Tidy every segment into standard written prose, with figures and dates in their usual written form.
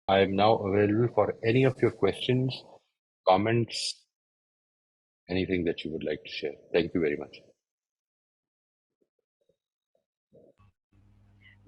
I am now available for any of your questions, comments, anything that you would like to share. Thank you very much.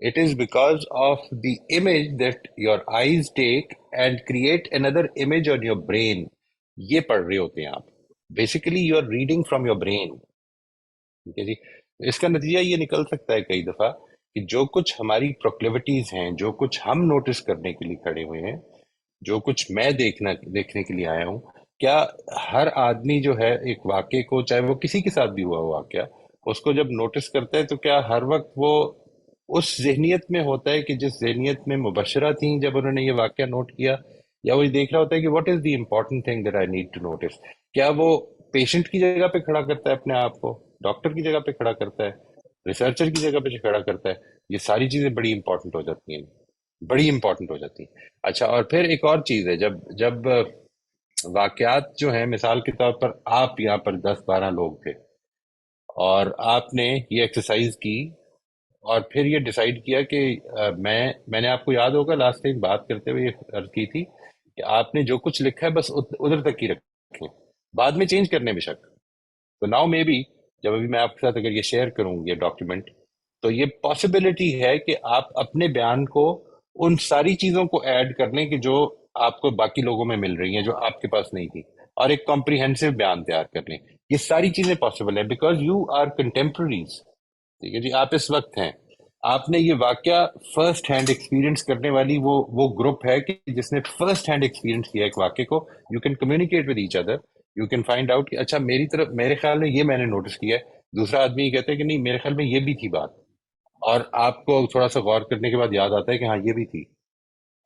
it is because of the image that your eyes take and create another image on your brain. یہ پڑھ رہے ہوتے ہیں آپ. Basically you are reading from your brain. ٹھیک ہے جی. اس کا نتیجہ یہ نکل سکتا ہے کئی دفعہ کہ جو کچھ ہماری پروکلیوٹیز ہیں، جو کچھ ہم نوٹس کرنے کے لیے کھڑے ہوئے ہیں، جو کچھ میں دیکھنے کے لیے آیا ہوں، کیا ہر آدمی جو ہے ایک واقعے کو، چاہے وہ کسی کے ساتھ بھی ہوا ہوا واقعہ، اس کو جب نوٹس کرتا ہے تو کیا ہر وقت وہ اس ذہنیت میں ہوتا ہے کہ جس ذہنیت میں مبشرہ تھیں جب انہوں نے یہ واقعہ نوٹ کیا، یا وہ دیکھ رہا ہوتا ہے کہ what is the important thing that I need to notice? کیا وہ پیشنٹ کی جگہ پہ کھڑا کرتا ہے اپنے آپ کو، ڈاکٹر کی جگہ پہ کھڑا کرتا ہے، ریسرچر کی جگہ پہ کھڑا کرتا ہے؟ یہ ساری چیزیں بڑی امپورٹنٹ ہو جاتی ہیں، بڑی امپورٹنٹ ہو جاتی ہیں. اچھا، اور پھر ایک اور چیز ہے، جب واقعات جو ہیں، مثال کے طور پر آپ یہاں پر 10-12 لوگ تھے اور آپ نے یہ ایکسرسائز کی اور پھر یہ ڈیسائیڈ کیا کہ میں نے آپ کو یاد ہوگا لاسٹ ٹائم بات کرتے ہوئے یہ عرض کی تھی کہ آپ نے جو کچھ لکھا ہے بس ادھر تک ہی رکھیں، بعد میں چینج کرنے میں شک. تو ناؤ مے بی جب ابھی میں آپ کے ساتھ اگر یہ شیئر کروں یہ ڈاکیومنٹ، تو یہ پاسبلٹی ہے کہ آپ اپنے بیان کو ان ساری چیزوں کو ایڈ کر لیں کہ جو آپ کو باقی لوگوں میں مل رہی ہیں، جو آپ کے پاس نہیں تھی، اور ایک کمپریہنسو بیان تیار کر لیں. یہ ساری چیزیں پاسبل ہیں بیکاز یو آر کنٹمپرریز. ٹھیک ہے جی. آپ اس وقت ہیں، آپ نے یہ واقعہ فرسٹ ہینڈ ایکسپیرینس کرنے والی وہ گروپ ہے کہ جس نے فرسٹ ہینڈ ایکسپیرینس کیا ایک واقعے کو. You can communicate with each other, you can find out کہ اچھا میرے خیال میں یہ میں نے نوٹس کیا ہے، دوسرا آدمی یہ کہتا ہے کہ نہیں میرے خیال میں یہ بھی تھی بات، اور آپ کو تھوڑا سا غور کرنے کے بعد یاد آتا ہے کہ ہاں یہ بھی تھی،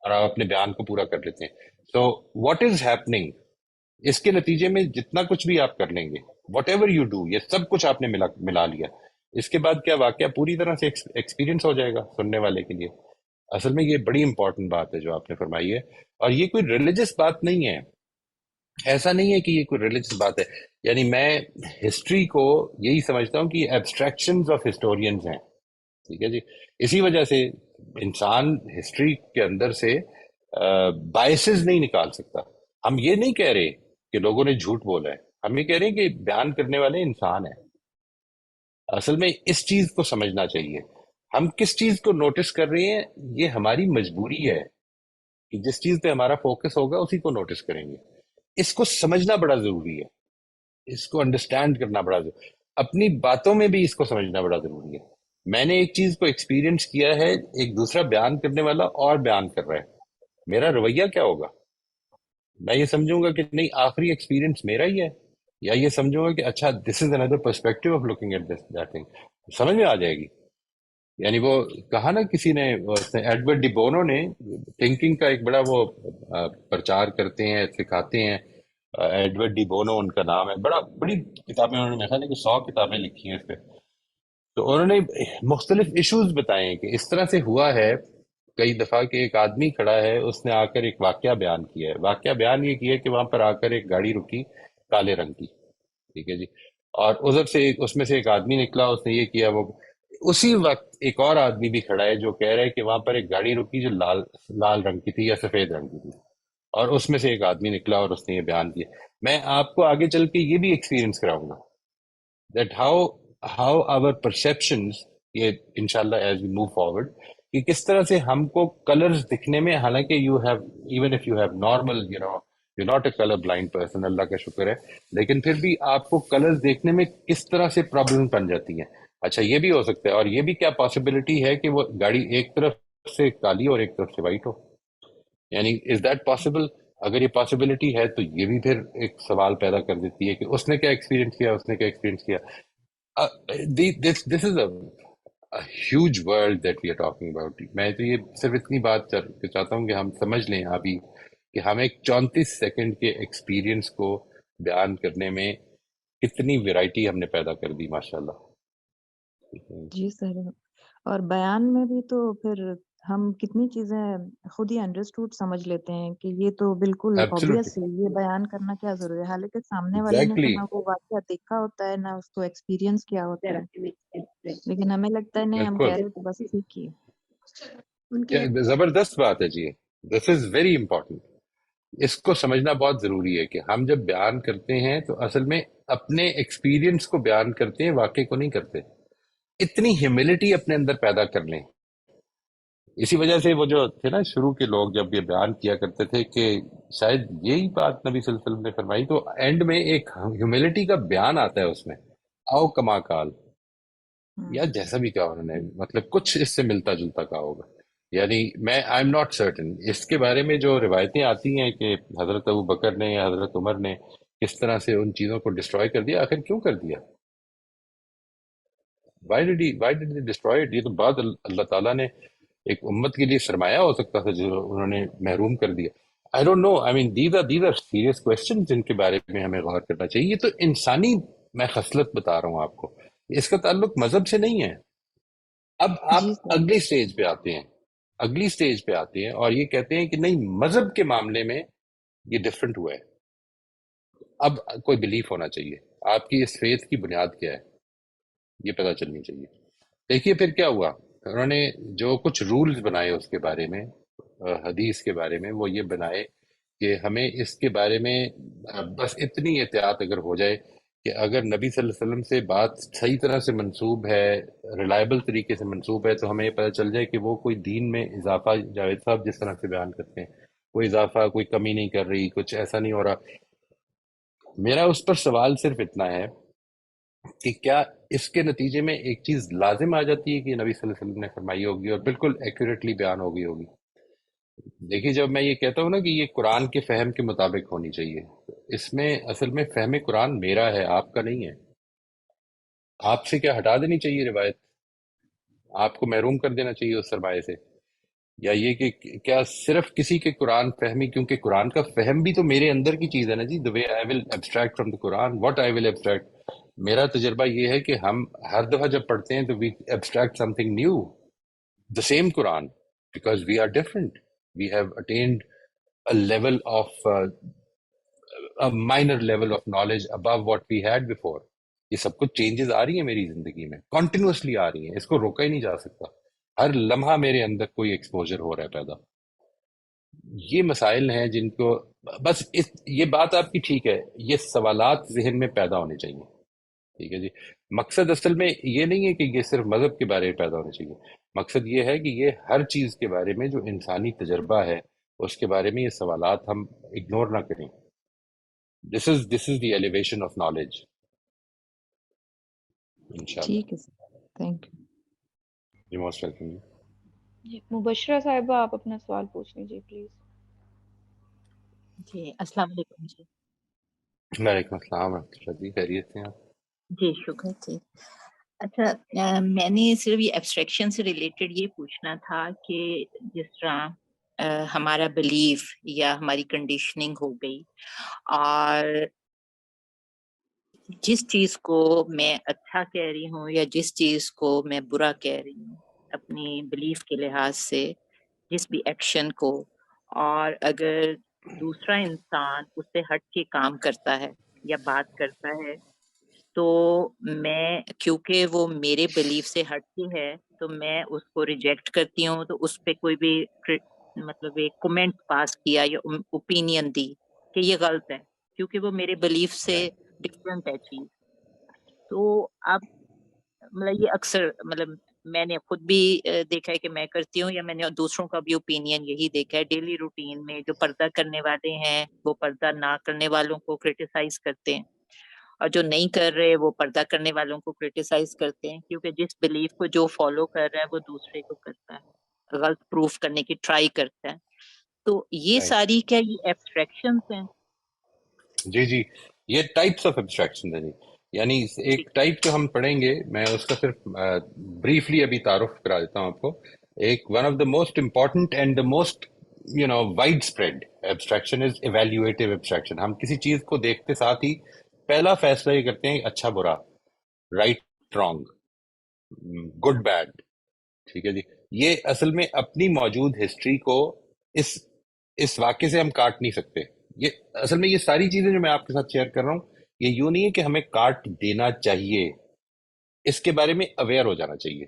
اور آپ اپنے بیان کو پورا کر لیتے ہیں. سو واٹ از ہیپننگ، اس کے نتیجے میں جتنا کچھ بھی آپ کر لیں گے، واٹ ایور یو ڈو، یہ سب کچھ آپ نے ملا لیا. اس کے بعد کیا واقعہ پوری طرح سے ایکسپیرینس ہو جائے گا سننے والے کے لیے. اصل میں یہ بڑی امپورٹنٹ بات ہے جو آپ نے فرمائی ہے، اور یہ کوئی ریلیجس بات نہیں ہے. ایسا نہیں ہے کہ یہ کوئی ریلیجس بات ہے. یعنی میں ہسٹری کو یہی سمجھتا ہوں کہ ایبسٹریکشنز آف ہسٹورینز ہیں. ٹھیک ہے جی. اسی وجہ سے انسان ہسٹری کے اندر سے بائسز نہیں نکال سکتا. ہم یہ نہیں کہہ رہے کہ لوگوں نے جھوٹ بولا ہے، ہم یہ کہہ رہے ہیں کہ بیان کرنے والے انسان ہیں. اصل میں اس چیز کو سمجھنا چاہیے. ہم کس چیز کو نوٹس کر رہے ہیں، یہ ہماری مجبوری ہے کہ جس چیز پہ ہمارا فوکس ہوگا اسی کو نوٹس کریں گے. اس کو سمجھنا بڑا ضروری ہے، اس کو انڈرسٹینڈ کرنا بڑا ضروری ہے. اپنی باتوں میں بھی اس کو سمجھنا بڑا ضروری ہے. میں نے ایک چیز کو ایکسپیرینس کیا ہے، ایک دوسرا بیان کرنے والا اور بیان کر رہا ہے، میرا رویہ کیا ہوگا؟ میں یہ سمجھوں گا کہ نہیں آخری ایکسپیرینس میرا ہی ہے، یا یہ سمجھوں گا کہ اچھا دس از اندر perspective of looking at this that thing. سمجھ میں آ جائے گی. یعنی وہ کہا نا کسی نے، ایڈورڈ ڈی بونو نے تھنکنگ کا ایک بڑا وہ پرچار کرتے ہیں، سکھاتے ہیں. ایڈورڈ ڈی بونو ان کا نام ہے. بڑی کتابیں انہوں نے، میرا خیال ہے کہ 100 کتابیں لکھی ہیں اس پہ. تو انہوں نے مختلف ایشوز بتائے ہیں کہ اس طرح سے ہوا ہے کئی دفعہ کہ ایک آدمی کھڑا ہے، اس نے آ کر ایک واقعہ بیان کیا ہے. واقعہ بیان یہ کیا کہ وہاں پر آ کر ایک گاڑی رکی کالے رنگ کی. ٹھیک ہے جی. اور ادھر سے اس میں سے ایک آدمی نکلا، اس نے یہ کیا. وہ اسی وقت ایک اور آدمی بھی کھڑا ہے جو کہہ رہا ہے کہ وہاں پر ایک گاڑی رکی جو لال رنگ کی تھی یا سفید رنگ کی تھی، اور اس میں سے ایک آدمی نکلا اور اس نے یہ بیان کیا. میں آپ کو آگے چل کے یہ بھی ایکسپیرینس کراؤں گا that how our perceptions، یہ انشاءاللہ as we move forward، کہ کس طرح سے ہم کو کلرز دکھنے میں، حالانکہ even if you have normal you're not a color blind person، اللہ کا شکر ہے، لیکن پھر بھی آپ کو کلرز دیکھنے میں کس طرح سے پرابلم بن جاتی ہیں. اچھا یہ بھی ہو سکتا ہے، اور یہ بھی کیا پاسبلٹی ہے کہ وہ گاڑی ایک طرف سے کالی اور ایک طرف سے وائٹ ہو. یعنی از دیٹ پاسبل؟ اگر یہ پاسبلٹی ہے تو یہ بھی پھر ایک سوال پیدا کر دیتی ہے کہ اس نے کیا ایکسپیرینس کیا، اس نے کیا ایکسپیرینس کیا. This is a huge world that we are talking about. میں تو یہ صرف اتنی بات چاہتا ہوں کہ ہم سمجھ لیں ابھی کہ ہم ایک 34 سیکنڈ کے ایکسپیرینس کو بیان کرنے میں کتنی ویرائٹی ہم نے پیدا کر دی ماشاءاللہ. جی سر، اور بیان میں بھی تو پھر ہم کتنی چیزیں خود ہی انڈرسٹوڈ سمجھ لیتے ہیں کہ یہ تو بالکل obvious ہے، یہ بیان کرنا کیا ضروری ہے، حالانکہ سامنے والے نے تو Exactly. نہ وہ واقعہ دیکھا ہوتا ہے نہ اس کو ایکسپیرینس کیا ہوتا ہے، لیکن ہمیں لگتا ہے نہیں ہم کہہ رہے تو بس ٹھیک ہی ہے. زبردست بات ہے جی. دس از ویری امپورٹنٹ. اس کو سمجھنا بہت ضروری ہے کہ ہم جب بیان کرتے ہیں تو اصل میں اپنے ایکسپیرینس کو بیان کرتے ہیں، واقعے کو نہیں کرتے. اتنی ہیوملٹی اپنے اندر پیدا کر لیں. اسی وجہ سے وہ جو تھے نا شروع کے لوگ جب یہ بیان کیا کرتے تھے کہ شاید یہی بات نبی صلی اللہ علیہ وسلم نے فرمائی، تو اینڈ میں ایک ہیوملٹی کا بیان آتا ہے اس میں، آؤ کما کال، یا جیسا بھی کہا انہوں نے، مطلب کچھ اس سے ملتا جلتا کہا ہوگا. یعنی میں آئی ایم ناٹ سرٹن اس کے بارے میں جو روایتیں آتی ہیں کہ حضرت ابو بکر نے یا حضرت عمر نے کس طرح سے ان چیزوں کو ڈسٹروائے کر دیا، آخر کیوں کر دیا؟ Why did they destroy? یہ تو بات اللہ تعالیٰ نے ایک امت کے لیے سرمایہ ہو سکتا تھا جو انہوں نے محروم کر دیا. I don't know, I mean these are serious question جن کے بارے میں ہمیں غور کرنا چاہیے. یہ تو انسانی میں خصلت بتا رہا ہوں آپ کو، اس کا تعلق مذہب سے نہیں ہے. اب آپ جی سر. اگلی سٹیج پہ آتے ہیں اور یہ کہتے ہیں کہ نہیں، مذہب کے معاملے میں یہ ڈفرنٹ ہوا ہے. اب کوئی بلیف ہونا چاہیے، آپ کی اس فیتھ کی بنیاد کیا ہے یہ پتہ چلنی چاہیے. دیکھیے پھر کیا ہوا، انہوں نے جو کچھ رولز بنائے اس کے بارے میں، حدیث کے بارے میں، وہ یہ بنائے کہ ہمیں اس کے بارے میں بس اتنی احتیاط اگر ہو جائے کہ اگر نبی صلی اللہ علیہ وسلم سے بات صحیح طرح سے منسوب ہے، ریلائبل طریقے سے منسوب ہے، تو ہمیں یہ پتہ چل جائے کہ وہ کوئی دین میں اضافہ، جاوید صاحب جس طرح سے بیان کرتے ہیں، کوئی اضافہ، کوئی کمی نہیں کر رہی، کچھ ایسا نہیں ہو رہا. میرا اس پر سوال صرف اتنا ہے کہ کیا اس کے نتیجے میں ایک چیز لازم آ جاتی ہے کہ نبی صلی اللہ علیہ وسلم نے فرمائی ہوگی اور بالکل ایکوریٹلی بیان ہو گئی ہوگی؟ دیکھیے جب میں یہ کہتا ہوں نا کہ یہ قرآن کے فہم کے مطابق ہونی چاہیے، اس میں اصل میں فہم قرآن میرا ہے، آپ کا نہیں ہے. آپ سے کیا ہٹا دینی چاہیے روایت، آپ کو محروم کر دینا چاہیے اس سرمایہ سے، یا یہ کہ کیا صرف کسی کے قرآن فہمی، کیونکہ قرآن کا فہم بھی تو میرے اندر کی چیز ہے نا جی. the way I will abstract from the Quran what I will abstract. میرا تجربہ یہ ہے کہ ہم ہر دفعہ جب پڑھتے ہیں تو we abstract something new, the same Quran, because we are different. We have attained a level of a minor level of knowledge above what we had before. یہ سب کچھ چینجز آ رہی ہیں میری زندگی میں، کنٹینیوسلی آ رہی ہیں، اس کو روکا ہی نہیں جا سکتا. ہر لمحہ میرے اندر کوئی ایکسپوجر ہو رہا ہے پیدا. یہ مسائل ہیں جن کو بس یہ بات آپ کی ٹھیک ہے، یہ سوالات ذہن میں پیدا ہونے چاہیے. ٹھیک ہے جی. مقصد اصل میں یہ نہیں ہے کہ یہ صرف مذہب کے بارے میں پیدا ہونے چاہیے، مقصد یہ ہے کہ یہ ہر چیز کے بارے میں جو انسانی تجربہ ہے اس کے بارے میں یہ سوالات ہم اگنور نہ کریں. This is the elevation of knowledge انشاءاللہ. ٹھیک ہے سر، تھینک یو. جی موسٹ ویلکم. جی مبشرہ صاحبہ آپ اپنا سوال پوچھ لیجیے پلیز. جی السلام علیکم. جی وعلیکم السلام ورحمۃ اللہ. جی خیریت سے ہیں آپ؟ جی شکر. جی اچھا، میں نے صرف یہ ایبسٹریکشن سے ریلیٹڈ یہ پوچھنا تھا کہ جس طرح ہمارا بلیف یا ہماری کنڈیشننگ ہو گئی، اور جس چیز کو میں اچھا کہہ رہی ہوں یا جس چیز کو میں برا کہہ رہی ہوں اپنی بلیف کے لحاظ سے، جس بھی ایکشن کو، اور اگر دوسرا انسان اس سے ہٹ کے کام کرتا ہے یا بات کرتا ہے تو میں، کیونکہ وہ میرے بلیف سے ہٹ کے ہے، تو میں اس کو ریجیکٹ کرتی ہوں. تو اس پہ کوئی بھی مطلب ایک کمنٹ پاس کیا یا اوپینین دی کہ یہ غلط ہے کیونکہ وہ میرے بلیف سے ڈفرینٹ ہے چیز. تو اب مطلب یہ اکثر مطلب میں نے خود بھی دیکھا ہے کہ میں کرتی ہوں، یا میں نے دوسروں کا بھی اوپینین یہی دیکھا ہے ڈیلی روٹین میں. جو پردہ کرنے والے ہیں وہ پردہ نہ کرنے والوں کو کرٹیسائز کرتے ہیں، اور جو نہیں کر رہے وہ پردہ کرنے والوں کو کرٹیسائز کرتے ہیں، کیونکہ جس بلیف کو جو فالو کر رہا ہے وہ دوسرے کو کرتا ہے، غلط پروف کرنے کی ٹرائی کرتا ہے. تو یہ ساری کیا یہ ایبسٹریکشنز ہیں؟ جی یہ ٹائپس آف ایبسٹریکشن ہیں جی. یعنی ایک ٹائپ جو ہم پڑھیں گے، میں اس کا صرف بریفلی ابھی تعارف کرا دیتا ہوں آپ کو. ایک one of the most important and the most widespread abstraction is evaluative abstraction. ہم کسی چیز کو دیکھتے ساتھ ہی پہلا فیصلہ یہ کرتے ہیں اچھا برا، رائٹ رانگ، گڈ بیڈ. ٹھیک ہے جی. یہ اصل میں اپنی موجود ہسٹری کو اس واقعے سے ہم کاٹ نہیں سکتے. یہ اصل میں یہ ساری چیزیں جو میں آپ کے ساتھ شیئر کر رہا ہوں، یہ یوں نہیں ہے کہ ہمیں کاٹ دینا چاہیے، اس کے بارے میں اویئر ہو جانا چاہیے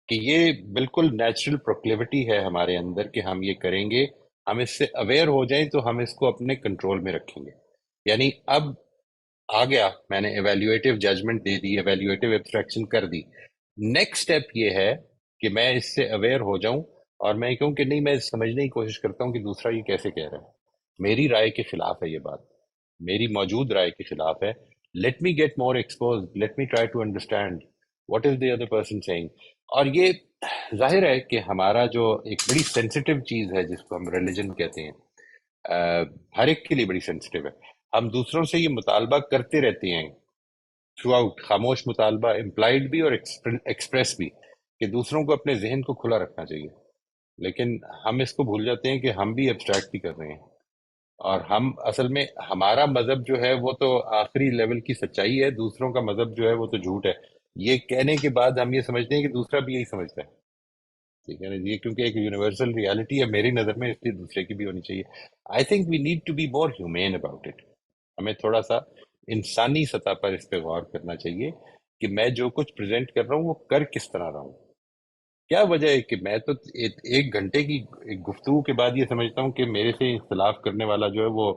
کہ یہ بالکل نیچرل پروکلیوٹی ہے ہمارے اندر کہ ہم یہ کریں گے. ہم اس سے اویئر ہو جائیں تو ہم اس کو اپنے کنٹرول میں رکھیں گے. یعنی اب آ گیا، میں نے ایویلیویٹو ججمنٹ دے دی، ایویلیویٹو ایبسٹریکشن کر دی. نیکسٹ اسٹیپ یہ ہے کہ میں اس سے اویئر ہو جاؤں اور میں کہوں کہ نہیں، میں سمجھنے کی کوشش کرتا ہوں کہ دوسرا یہ کیسے کہہ رہا ہے، میری رائے کے خلاف ہے یہ بات، میری موجود رائے کے خلاف ہے. Let me get more expose, let me try to understand what is the other person saying. اور یہ ظاہر ہے کہ ہمارا جو ایک بڑی سینسٹیو چیز ہے جس کو ہم ریلیجن کہتے ہیں، ہر ایک کے لیے بڑی سینسٹیو ہے. ہم دوسروں سے یہ مطالبہ کرتے رہتے ہیں تھرو آؤٹ، خاموش مطالبہ، امپلائڈ بھی اور ایکسپریس بھی، کہ دوسروں کو اپنے ذہن کو کھلا رکھنا چاہیے. لیکن ہم اس کو بھول جاتے ہیں کہ ہم بھی ایبسٹریکٹ ہی کر رہے ہیں، اور ہم اصل میں ہمارا مذہب جو ہے وہ تو آخری لیول کی سچائی ہے، دوسروں کا مذہب جو ہے وہ تو جھوٹ ہے. یہ کہنے کے بعد ہم یہ سمجھتے ہیں کہ دوسرا بھی یہی سمجھتا ہے. ٹھیک ہے نا، یہ کیونکہ ایک یونیورسل ریالٹی ہے میری نظر میں، اس لیے دوسرے کی بھی ہونی چاہیے. I think we need to be more human about it. ہمیں تھوڑا سا انسانی سطح پر اس پہ غور کرنا چاہیے کہ میں جو کچھ پریزنٹ کر رہا ہوں وہ کر کس طرح رہا ہوں. کیا وجہ ہے کہ میں تو ایک گھنٹے کی ایک گفتگو کے بعد یہ سمجھتا ہوں کہ میرے سے اختلاف کرنے والا جو ہے وہ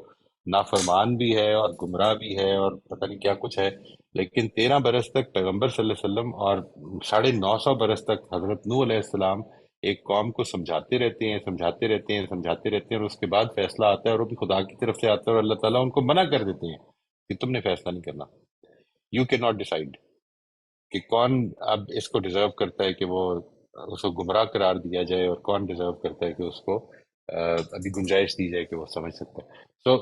نافرمان بھی ہے اور گمراہ بھی ہے اور پتہ نہیں کیا کچھ ہے، لیکن 13 برس تک پیغمبر صلی اللہ علیہ وسلم اور 950 برس تک حضرت نوح علیہ السلام ایک قوم کو سمجھاتے رہتے ہیں، سمجھاتے رہتے ہیں، سمجھاتے رہتے ہیں، اور اس کے بعد فیصلہ آتا ہے اور وہ بھی خدا کی طرف سے آتا ہے، اور اللہ تعالیٰ ان کو منع کر دیتے ہیں کہ تم نے فیصلہ نہیں کرنا. یو کین ناٹ ڈیسائیڈ کہ کون اب اس کو ڈیزرو کرتا ہے کہ وہ اس کو گمراہ قرار دیا جائے، اور کون ڈیزرو کرتا ہے کہ اس کو ابھی گنجائش دی جائے کہ وہ سمجھ سکتا ہے. So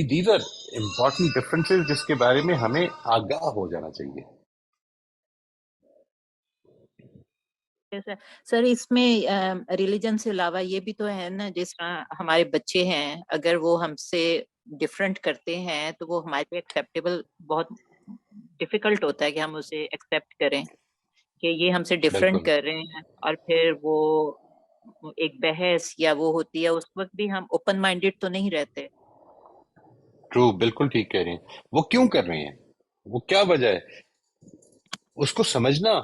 these are important differences جس کے بارے میں ہمیں آگاہ ہو جانا چاہیے. سر اس میں ریلیجن سے علاوہ یہ بھی تو ہے نا، جس طرح ہمارے بچے ہیں، اگر وہ ہم سے ڈفرینٹ کرتے ہیں تو وہ ہمارے لیے ایکسیپٹیبل بہت ڈیفیکلٹ ہوتا ہے کہ ہم اسے ایکسیپٹ کریں کہ یہ ہم سے ڈفرینٹ بالکل کر رہے ہیں. اور پھر وہ ایک بحث یا وہ ہوتی ہے، اس وقت بھی ہم اوپن مائنڈیڈ تو نہیں رہتے. ٹرو، بالکل ٹھیک کہہ رہے ہیں. وہ کیوں کر رہے ہیں، وہ کیا وجہ ہے، اس کو سمجھنا.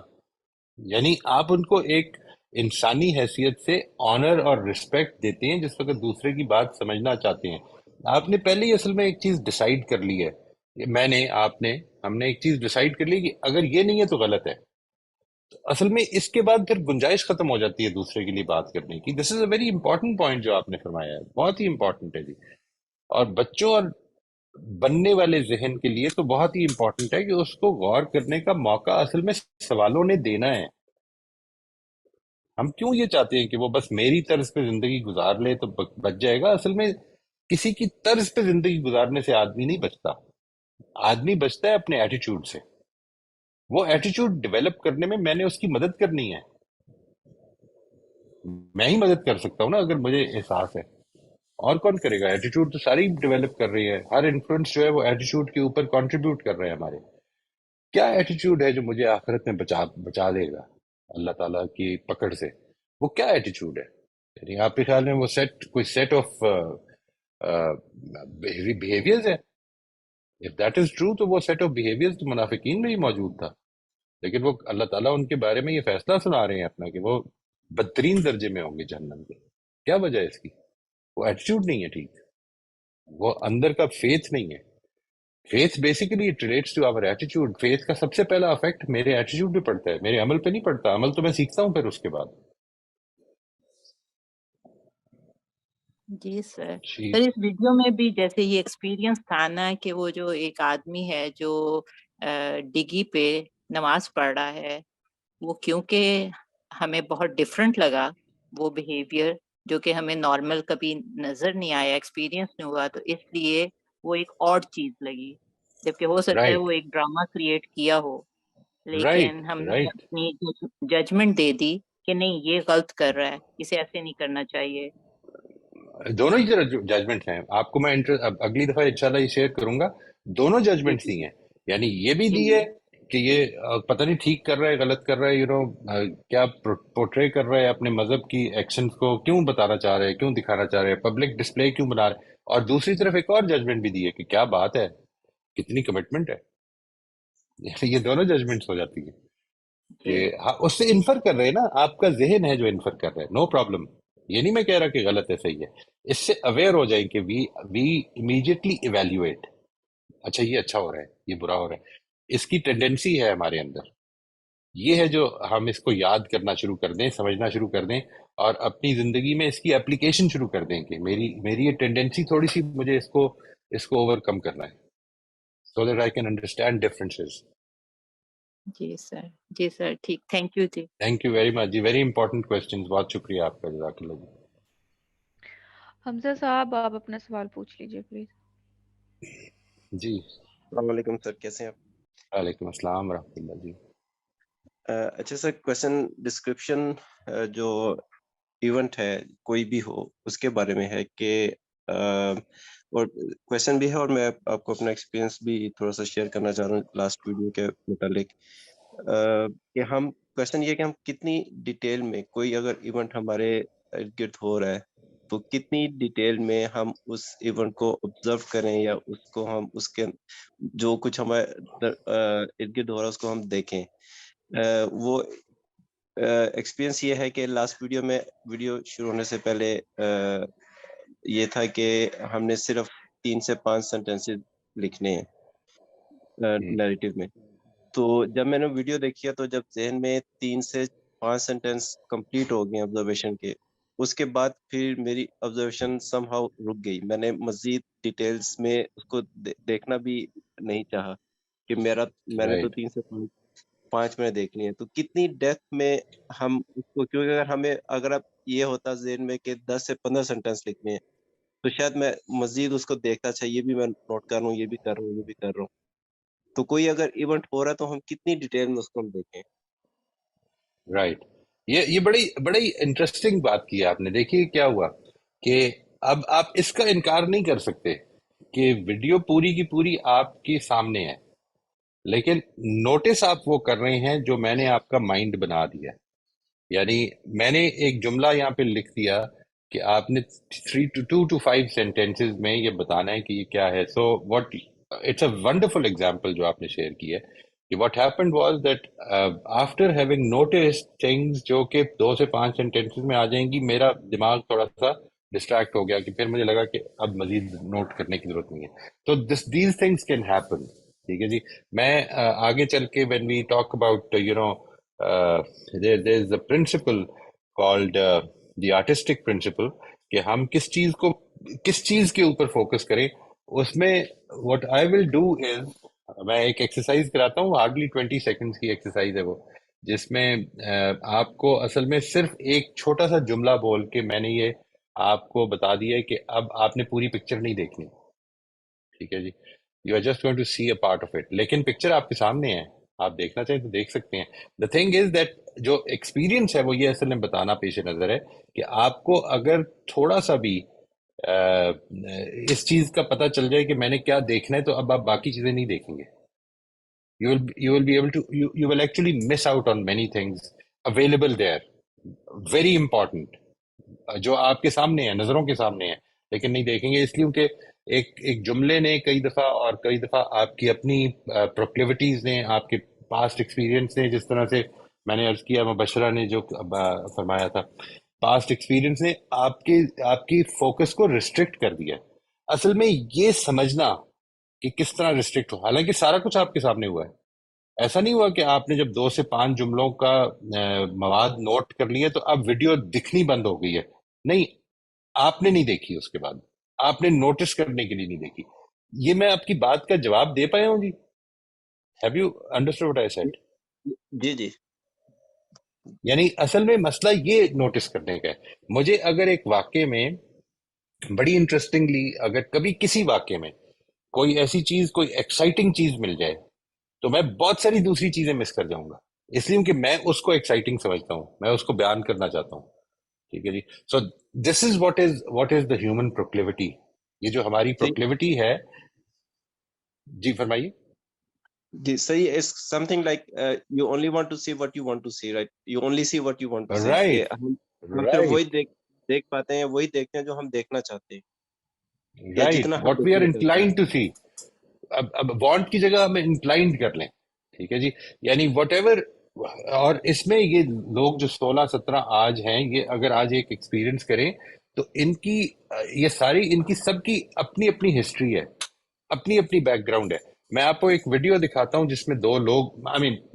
یعنی آپ ان کو ایک انسانی حیثیت سے آنر اور رسپیکٹ دیتے ہیں جس وقت دوسرے کی بات سمجھنا چاہتے ہیں. آپ نے پہلے ہی اصل میں ایک چیز ڈیسائیڈ کر لی ہے، میں نے، آپ نے، ہم نے ایک چیز ڈیسائیڈ کر لی کہ اگر یہ نہیں ہے تو غلط ہے. اصل میں اس کے بعد پھر گنجائش ختم ہو جاتی ہے دوسرے کے لیے بات کرنے کی. دس از اے ویری امپورٹنٹ پوائنٹ جو آپ نے فرمایا ہے، بہت ہی امپورٹنٹ ہے جی. اور بچوں اور بننے والے ذہن کے لیے تو بہت ہی امپورٹنٹ ہے کہ اس کو غور کرنے کا موقع اصل میں سوالوں نے دینا ہے. ہم کیوں یہ چاہتے ہیں کہ وہ بس میری طرز پہ زندگی گزار لے تو بچ جائے گا؟ اصل میں کسی کی طرز پہ زندگی گزارنے سے آدمی نہیں بچتا. آدمی بچتا ہے اپنے ایٹیچیوڈ سے. وہ ایٹیچیوڈ ڈیولپ کرنے میں نے اس کی مدد کرنی ہے. میں ہی مدد کر سکتا ہوں نا اگر مجھے احساس ہے. اور کون کرے گا؟ ایٹیچیوڈ تو ساری ڈیولپ کر رہی ہے. ہر انفلوئنس جو ہے وہ ایٹیچیوڈ کے اوپر کنٹریبیوٹ کر رہے ہیں ہمارے. کیا ایٹیچیوڈ ہے جو مجھے آخرت میں بچا دے گا اللہ تعالیٰ کی پکڑ سے؟ وہ کیا ایٹیچیوڈ ہے؟ یعنی آپ کے خیال میں وہ کوئی سیٹ آف بیہیویئرز ہے؟ if that is true تو وہ سیٹ آف بیہیویئرز تو منافقین میں ہی موجود تھا. لیکن وہ اللہ تعالیٰ ان کے بارے میں یہ فیصلہ سنا رہے ہیں اپنا کہ وہ بدترین درجے میں ہوں گے جہنم کے. کیا وجہ ہے اس کی؟ وہ ایٹیچیوڈ نہیں ہے ٹھیک، وہ اندر کا فیتھ نہیں ہے. Faith basically it relates to our ایٹیچیوڈ. فیتھ کا سب سے پہلا افیکٹ میرے ایٹیچیوڈ پہ پڑتا ہے، میرے عمل پہ نہیں پڑتا. عمل تو میں سیکھتا ہوں پھر اس کے بعد. جی سر. جی سر اس ویڈیو میں بھی جیسے یہ ایکسپیرینس تھا نا کہ وہ جو ایک آدمی ہے جو ڈگی پہ نماز پڑھ رہا ہے، وہ کیونکہ ہمیں بہت ڈفرینٹ لگا وہ بیہیویئر، جو کہ ہمیں نارمل کبھی نظر نہیں آیا، ایکسپیرینس نہیں ہوا، تو اس لیے وہ ایک اور چیز لگی، جبکہ ہو سکتا ہے رائٹ وہ ایک ڈرامہ کریٹ کیا ہو، رائٹ لیکن ہم نے رائٹ. اپنی ججمنٹ دے دی کہ نہیں یہ غلط کر رہا ہے، اسے ایسے نہیں کرنا چاہیے. دونوں ہی ججمنٹ ہیں. آپ کو میں اگلی دفعہ انشاءاللہ یہ شیئر کروں گا. دونوں جی ججمنٹس جی ہی ہیں. یعنی یہ بھی دی جی ہے کہ یہ پتہ نہیں ٹھیک کر رہا ہے غلط کر رہا ہے، کیا پورٹرے کر رہا ہے اپنے مذہب کی ایکشنز کو، کیوں بتانا چاہ رہے ہیں، کیوں دکھانا چاہ رہے ہیں، پبلک ڈسپلے کیوں بنا رہے ہیں. اور دوسری طرف ایک اور ججمنٹ بھی دی ہے کہ کیا بات ہے، کتنی کمٹمنٹ ہے. یہ دونوں ججمنٹس ہو جاتی ہیں کہ جی. ہاں اس سے انفر کر رہے ہیں نا. آپ کا ذہن ہے جو انفر کر رہا ہے، نو پرابلم. یہ نہیں میں کہہ رہا کہ غلط ہے، صحیح ہے. اس سے اویئر ہو جائیں کہ وی امیڈیٹلی ایویلیویٹ. اچھا یہ اچھا ہو رہا ہے، یہ برا ہو رہا ہے. اس کی ٹینڈنسی ہے ہمارے اندر. یہ ہے جو ہم اس کو یاد کرنا شروع کر دیں، سمجھنا شروع کر دیں، اور اپنی زندگی میں اس کی اپلیکیشن شروع کر دیں کہ میری یہ ٹینڈنسی تھوڑی سی، مجھے اس کو اوور کم کرنا ہے، so that I can understand differences. جی سر ٹھیک، تھینک یو جی. Thank you very much جی، ویری امپورٹنٹ کوشچنز، بہت شکریہ آپ کا، جزاک اللہ جی. حمزہ صاحب آپ اپنا سوال پوچھ لیجیے پلیز. جی السلام علیکم سر، کیسے ہیں آپ؟ وعلیکم السلام ورحمۃ اللہ جی. اچھا سر، کویشچن ڈسکرپشن جو ایونٹ ہے کوئی بھی ہو اس کے بارے میں ہے کہ اور کویشچن بھی ہے، اور میں آپ کو اپنا ایکسپیرینس بھی تھوڑا سا شیئر کرنا چاہ رہا ہوں لاسٹ ویڈیو کے متعلق. کہ ہم کویشچن یہ کہ ہم کتنی ڈیٹیل میں کوئی اگر ایونٹ ہمارے ارد گرد ہو رہا ہے تو کتنی ڈیٹیل میں ہم اس ایونٹ کو آبزرو کریں، یا اس کو ہم اس کے جو کچھ ہمارے ارد گرد ہو رہا ہے اس کو ہم دیکھیں. وہ ایکسپیرینس یہ ہے کہ لاسٹ ویڈیو شروع ہونے سے پہلے یہ تھا کہ ہم نے صرف 3 سے 5 سینٹینسز لکھنے ہیں نیریٹو میں. تو جب میں نے ویڈیو دیکھی ہے تو جب ذہن میں 3 سے 5 سینٹینس کمپلیٹ ہو گئے آبزرویشن کے، اس کے بعد پھر میری آبزرویشن سم ہاؤ رک گئی. میں نے مزید ڈیٹیلز میں اس کو دیکھنا بھی نہیں چاہا کہ میں نے تو رائٹ 3 سے 5 منٹ دیکھنی ہے. تو کتنی ڈیپتھ میں ہم اس کو، کیونکہ اگر اب یہ ہوتا ذہن میں کہ 10 سے 15 سینٹینس لکھنے ہیں تو شاید میں مزید اس کو دیکھتا، اچھا یہ بھی میں نوٹ کر رہا ہوں، یہ بھی کر رہا ہوں، یہ بھی کر رہا ہوں. تو کوئی اگر ایونٹ ہو رہا ہے تو ہم کتنی ڈیٹیل میں اس کو ہم دیکھیں. رائٹ، یہ بڑی انٹرسٹنگ بات کی ہے آپ نے. دیکھیے کیا ہوا کہ اب آپ اس کا انکار نہیں کر سکتے کہ ویڈیو پوری کی پوری آپ کے سامنے ہے، لیکن نوٹس آپ وہ کر رہے ہیں جو میں نے آپ کا مائنڈ بنا دیا. یعنی میں نے ایک جملہ یہاں پہ لکھ دیا کہ آپ نے 2 to 5 سینٹینسز میں یہ بتانا ہے کہ یہ کیا ہے. So what it's a wonderful example جو آپ نے شیئر کی ہے کہ what happened was that after having notice things جو کہ 2 سے 5 سینٹینسز میں آ جائیں گی، میرا دماغ تھوڑا سا ڈسٹریکٹ ہو گیا کہ پھر مجھے لگا کہ اب مزید نوٹ کرنے کی ضرورت نہیں ہے. تو دیز تھنگس کین ہیپن. ٹھیک ہے جی. میں آگے چل کے when we talk about there is a principle called the artistic principle کہ ہم کس چیز کے اوپر فوکس کریں. اس میں what I will do is میں ایک ایکسرسائز کراتا ہوں، hardly 20 seconds کی ایکسرسائز ہے وہ، جس میں آپ کو اصل میں صرف ایک چھوٹا سا جملہ بول کے میں نے یہ آپ کو بتا دیا ہے کہ اب آپ نے پوری پکچر نہیں دیکھنی. ٹھیک ہے جی. You are just going to see a part of it, لیکن پکچر آپ کے سامنے ہے، آپ دیکھنا چاہیں تو دیکھ سکتے ہیں. دا تھنگ از دیٹ جو ایکسپیرینس ہے وہ یہ اصل میں بتانا پیش نظر ہے کہ آپ کو اگر تھوڑا سا بھی اس چیز کا پتہ چل جائے کہ میں نے کیا دیکھنا ہے تو اب آپ باقی چیزیں نہیں دیکھیں گے. you will be able to you will actually miss out on many things available there, very important, جو آپ کے سامنے ہیں، نظروں کے سامنے ہیں، لیکن نہیں دیکھیں گے. اس لیے کہ ایک جملے نے کئی دفعہ آپ کی اپنی پروکلیوٹیز نے، آپ کے پاسٹ ایکسپیرینس نے، جس طرح سے میں نے عرض کیا مبشرہ نے جو فرمایا تھا، پاسٹ ایکسپیرینس نے آپ کی فوکس کو ریسٹرکٹ کر دیا. اصل میں یہ سمجھنا کہ کس طرح ریسٹرکٹ ہو، حالانکہ سارا کچھ آپ کے سامنے ہوا ہے. ایسا نہیں ہوا کہ آپ نے جب 2 سے 5 جملوں کا مواد نوٹ کر لیا تو اب ویڈیو دکھنی بند ہو گئی ہے. نہیں، آپ نے نہیں دیکھی، اس کے بعد آپ نے نوٹس کرنے کے لیے نہیں دیکھی. یہ میں آپ کی بات کا جواب دے پایا ہوں جی؟ Have you understood what I said? جی یعنی اصل میں مسئلہ یہ نوٹس کرنے کا ہے. مجھے اگر ایک واقعے میں بڑی انٹرسٹنگلی، اگر کبھی کسی واقعے میں کوئی ایسی چیز، کوئی ایکسائٹنگ چیز مل جائے تو میں بہت ساری دوسری چیزیں مس کر جاؤں گا، اس لیے کہ میں اس کو ایکسائٹنگ سمجھتا ہوں، میں اس کو بیان کرنا چاہتا ہوں. ٹھیک ہے جی. So this is what is the human proclivity. یہ جو ہماری پروکلیوٹی ہے. جی فرمائیے. جی صحیح. Is something like you only want to see what you want to see, right? You only see what you want to see. کہ ہم صرف وہی دیکھ پاتے ہیں، وہی دیکھتے ہیں جو ہم دیکھنا چاہتے ہیں، یا رائٹ، جتنا ہم واٹ وی آر دیکھنا چاہتے ہیں. انکلائنڈ ٹو سی. اب وانٹ کی جگہ ہم انکلائنڈ کر لیں. ٹھیک ہے جی. یعنی وٹ ایور. اور اس میں یہ لوگ جو 16-17 آج ہیں، یہ اگر آج ایک ایکسپیرئنس کریں تو ان کی سب کی اپنی اپنی ہسٹری ہے، اپنی اپنی بیک گراؤنڈ ہے. میں آپ کو ایک ویڈیو دکھاتا ہوں جس میں دو لوگ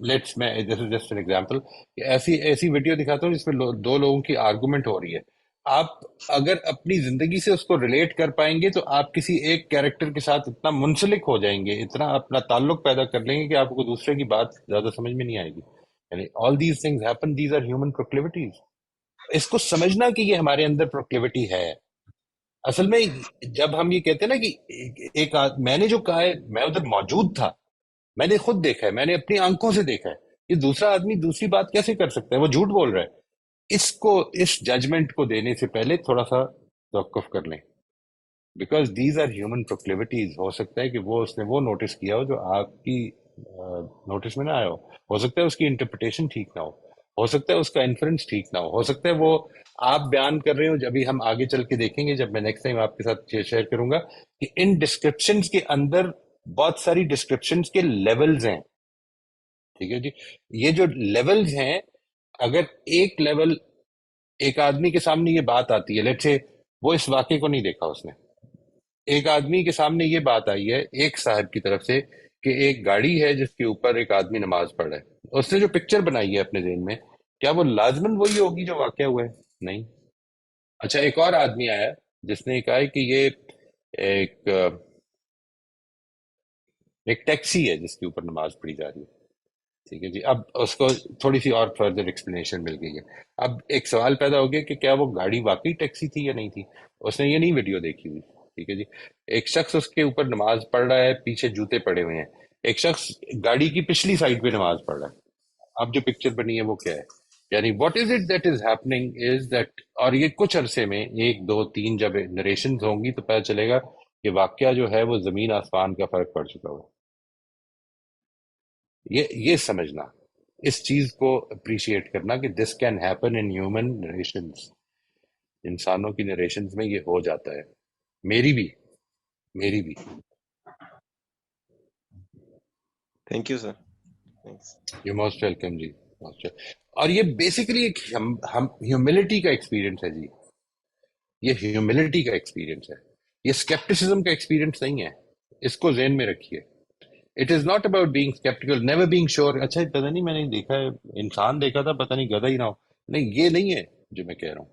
لیٹس میں جسٹ این ایگزامپل، ایسی ویڈیو دکھاتا ہوں جس میں دو لوگوں کی آرگومنٹ ہو رہی ہے. آپ اگر اپنی زندگی سے اس کو ریلیٹ کر پائیں گے تو آپ کسی ایک کیریکٹر کے ساتھ اتنا منسلک ہو جائیں گے، اتنا اپنا تعلق پیدا کر لیں گے کہ آپ کو دوسرے کی بات زیادہ سمجھ میں نہیں آئے گی. یعنی all these things happen, these are human proclivities. اس کو سمجھنا کہ یہ ہمارے اندر پروکلیوٹی ہے. اصل میں جب ہم یہ کہتے ہیں نا کہ میں نے جو کہا ہے، میں ادھر موجود تھا، میں نے خود دیکھا ہے، میں نے اپنی آنکھوں سے دیکھا ہے. یہ دوسرا آدمی دوسری بات کیسے کر سکتا ہے؟ وہ جھوٹ بول رہا ہے. اس ججمنٹ کو دینے سے پہلے تھوڑا سا توقف کر لیں، بیکاز دیز آر ہیومن پروکلیوٹیز. ہو سکتا ہے کہ اس نے وہ نوٹس کیا ہو جو آپ کی نوٹس میں نہ آیا ہو سکتا ہے اس کی انٹرپریٹیشن ٹھیک نہ ہو سکتا ہے اس کا انفرنس ٹھیک نہ ہو سکتا ہے وہ آپ بیان کر رہے ہو. جب ہم آگے چل کے دیکھیں گے، جب میں نیکسٹ ٹائم آپ کے ساتھ شیئر کروں گا کہ ان ڈسکرپشنز کے اندر بہت ساری ڈسکرپشنز کے لیولز ہیں. ٹھیک ہے جی، یہ جو لیولز ہیں، اگر ایک لیول ایک آدمی کے سامنے یہ بات آتی ہے، لیٹس سے وہ اس واقعے کو نہیں دیکھا، اس نے ایک آدمی کے سامنے یہ بات آئی ہے ایک صاحب کی طرف سے کہ ایک گاڑی ہے جس کے اوپر ایک آدمی نماز پڑھ رہا ہے. اس نے جو پکچر بنائی ہے اپنے ذہن میں، کیا وہ لازماً وہی ہوگی جو واقعہ ہوا ہے؟ نہیں. اچھا، ایک اور آدمی آیا جس نے کہا ہے کہ یہ ایک ٹیکسی ہے جس کے اوپر نماز پڑھی جا رہی ہے. ٹھیک ہے جی، اب اس کو تھوڑی سی اور فردر ایکسپلینیشن مل گئی ہے. اب ایک سوال پیدا ہو گیا کہ کیا وہ گاڑی واقعی ٹیکسی تھی یا نہیں تھی؟ اس نے یہ نہیں ویڈیو دیکھی ہوئی. ٹھیک ہے جی، ایک شخص اس کے اوپر نماز پڑھ رہا ہے، پیچھے جوتے پڑے ہوئے ہیں. ایک شخص گاڑی کی پچھلی سائڈ پہ نماز پڑھ رہا ہے. اب جو پکچر بنی ہے وہ کیا ہے؟ یعنی what is it that is happening is that, اور یہ کچھ عرصے میں 1 2 3 جب نریشنز ہوں گی تو پتہ چلے گا کہ واقعہ جو ہے وہ زمین آسمان کا فرق پڑ چکا ہوا. یہ سمجھنا، اس چیز کو اپریشیٹ کرنا کہ this can happen in human narrations. انسانوں کی نریشنز میں یہ ہو جاتا ہے. میری بھی thank you sir. You most welcome جی. اور یہ بیسیکلی ایک ہیوملٹی کا ایکسپیرینس ہے جی. یہ ہیوملٹی کا ایکسپیرینس ہے، یہ اسکیپٹسزم کا ایکسپیرینس نہیں ہے. اس کو ذہن میں رکھیے. It is not about being sceptical, never being sure. اچھا پتہ نہیں میں نے دیکھا ہے، انسان دیکھا تھا، پتہ نہیں گدھا ہی نہ ہو. نہیں، یہ نہیں ہے جو میں کہہ رہا ہوں.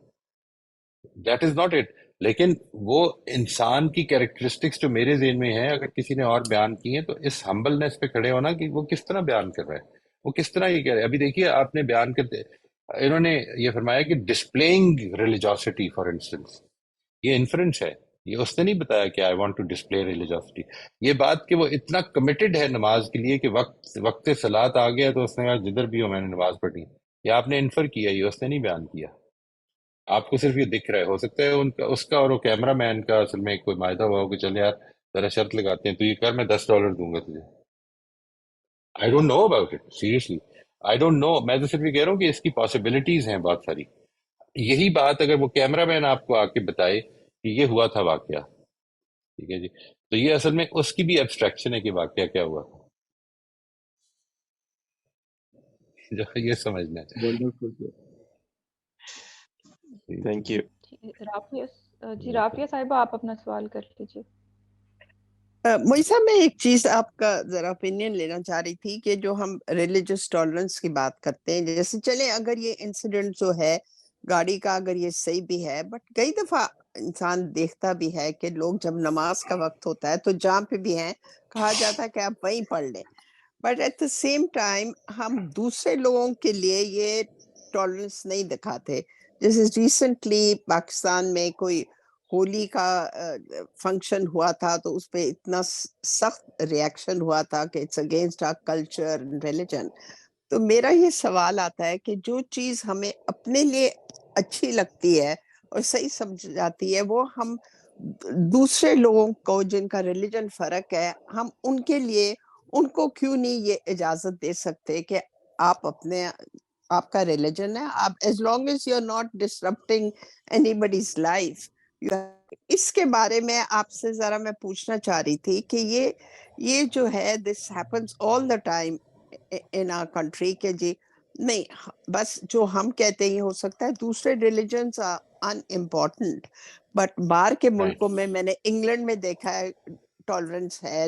That is not it. لیکن وہ انسان کی کیریکٹرسٹکس جو میرے ذہن میں ہے، اگر کسی نے اور بیان کی ہیں تو اس ہمبلنس پہ کھڑے ہونا کہ وہ کس طرح بیان کر رہا ہے، وہ کس طرح یہ کہہ رہا ہے. ابھی دیکھیے آپ نے بیان کرتے، انہوں نے یہ فرمایا کہ ڈسپلےئنگ ریلیجوسٹی فار انسٹنس، یہ انفرنس ہے. یہ اس نے نہیں بتایا کہ آئی وانٹ ٹو ڈسپلے ریلیجوسٹی. یہ بات کہ وہ اتنا کمیٹڈ ہے نماز کے لیے کہ وقت صلاۃ آ گیا تو اس نے کہا جدھر بھی ہو میں نے نماز پڑھی. یہ آپ نے انفر کیا، یہ اس نے نہیں بیان کیا. آپ کو صرف یہ دکھ رہا ہے. ہو سکتا ہے اس کا اور وہ کیمرہ مین کا اصل میں کوئی معاہدہ ہوا ہو کہ چل یار ذرا شرط لگاتے ہیں، تو یہ کر میں $10 دوں گا تجھے. I don't know about it, seriously I don't know. میں تو صرف یہ کہہ رہا ہوں کہ اس کی پاسبلٹیز ہیں بہت ساری. یہی بات اگر وہ کیمرہ مین آپ کو آ کے بتائے کہ یہ ہوا تھا واقعہ، ٹھیک ہے جی، تو یہ اصل میں اس کی بھی ایبسٹریکشن ہے کہ واقعہ کیا ہوا. یہ سمجھنا ہے. Thank you. رافیہ صاحبہ آپ اپنا سوال کر لیجیے. موئیسا، میں ایک چیز آپ کا ذرا اوپینین لینا چاہ رہی تھی کہ جو ہم ریلیجس ٹالرنس کی بات کرتے ہیں، جیسے چلیں اگر یہ انسیڈنٹ جو ہے گاڑی کا اگر یہ صحیح بھی ہے، بٹ کئی دفعہ انسان دیکھتا بھی ہے کہ لوگ جب نماز کا وقت ہوتا ہے تو جہاں پہ بھی ہیں کہا جاتا ہے کہ آپ وہیں پڑھ لیں، but at the same time ہم دوسرے لوگوں کے لیے یہ ٹالرنس نہیں دکھاتے. جیسے ریسنٹلی پاکستان میں کوئی ہولی کا فنکشن ہوا تھا تو اس پہ اتنا سخت ریاکشن ہوا تھا کہ it's against our culture religion. تو میرا یہ سوال آتا ہے کہ جو چیز ہمیں اپنے لیے اچھی لگتی ہے اور صحیح سمجھ جاتی ہے، وہ ہم دوسرے لوگوں کو جن کا ریلیجن فرق ہے، ہم ان کے لیے ان کو کیوں نہیں یہ اجازت دے سکتے کہ آپ کا ریلیجن ہے، آپ as long as you are not disrupting anybody's life. اس کے بارے میں آپ سے ذرا میں پوچھنا چاہ رہی تھی کہ یہ جو ہے this happens all the time in our country, کہ جی نہیں بس جو ہم کہتے ہیں ہو سکتا ہے دوسرے religions are unimportant, but باہر کے ملکوں میں نے انگلینڈ میں دیکھا ہے ٹالرنس ہے،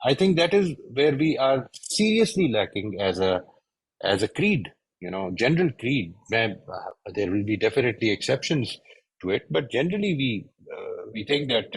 I think that is where we are seriously lacking as a creed, general creed. There will be definitely exceptions to it, but generally we think that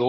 2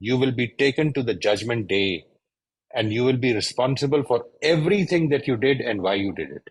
you will be taken to the judgment day and you will be responsible for everything that you did and why you did it.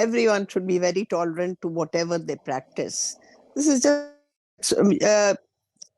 everyone should be very tolerant to whatever they practice. This is just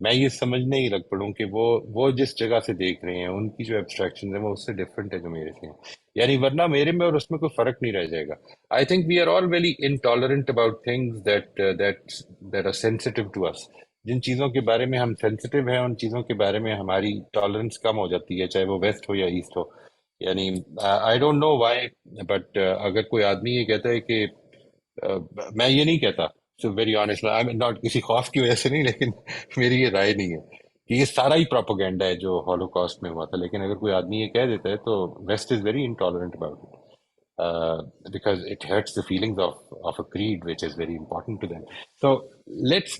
میں یہ سمجھنے ہی لگ پڑوں کہ وہ جس جگہ سے دیکھ رہے ہیں ان کی جو ایبسٹریکشن ہے وہ اس سے ڈفرینٹ ہے جو میرے سے ہیں. یعنی ورنہ میرے میں اور اس میں کوئی فرق نہیں رہ جائے گا. I think we are all very intolerant about things that are sensitive to us. جن چیزوں کے بارے میں ہم سینسٹیو ہیں ان چیزوں کے بارے میں ہماری ٹالرنس کم ہو جاتی ہے، چاہے وہ ویسٹ ہو یا ایسٹ ہو. یعنی I don't know why, but اگر کوئی آدمی یہ کہتا ہے کہ میں یہ نہیں کہتا، سو ویری آنیسٹ، ناٹ کسی خوف کی وجہ سے نہیں، لیکن میری یہ رائے نہیں ہے کہ یہ سارا ہی پروپیگنڈا ہے جو ہولو کاسٹ میں ہوا تھا. لیکن اگر کوئی آدمی یہ کہہ دیتا ہے تو west is very intolerant about it because it hurts the feelings of a creed which is very important to them. So let's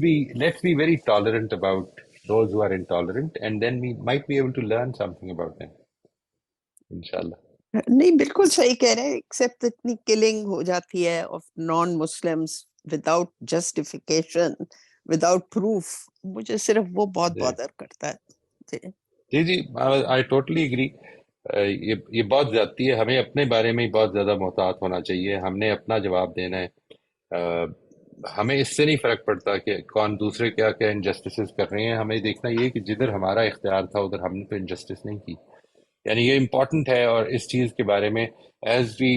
be very tolerant about those who are intolerant, and then we might be able to learn something about them. Inshallah. نہیں بالکل صحیح کہہ رہے ہیں، accept اتنی killing ہو جاتی ہے of non Muslims without justification, without proof, مجھے صرف وہ بہت جی بادر کرتا ہے. جی I totally agree. یہ بہت زیادتی ہے. ہمیں اپنے بارے میں ہی بہت زیادہ محتاط ہونا چاہیے. ہم نے اپنا جواب دینا ہے. ہمیں اس سے نہیں فرق پڑتا کہ کون دوسرے کیا کیا انجسٹسز کر رہے ہیں. ہمیں دیکھنا یہ کہ جدھر ہمارا اختیار تھا ادھر ہم نے تو انجسٹس نہیں کی. یعنی یہ امپورٹنٹ ہے. اور اس چیز کے بارے میں ایز وی،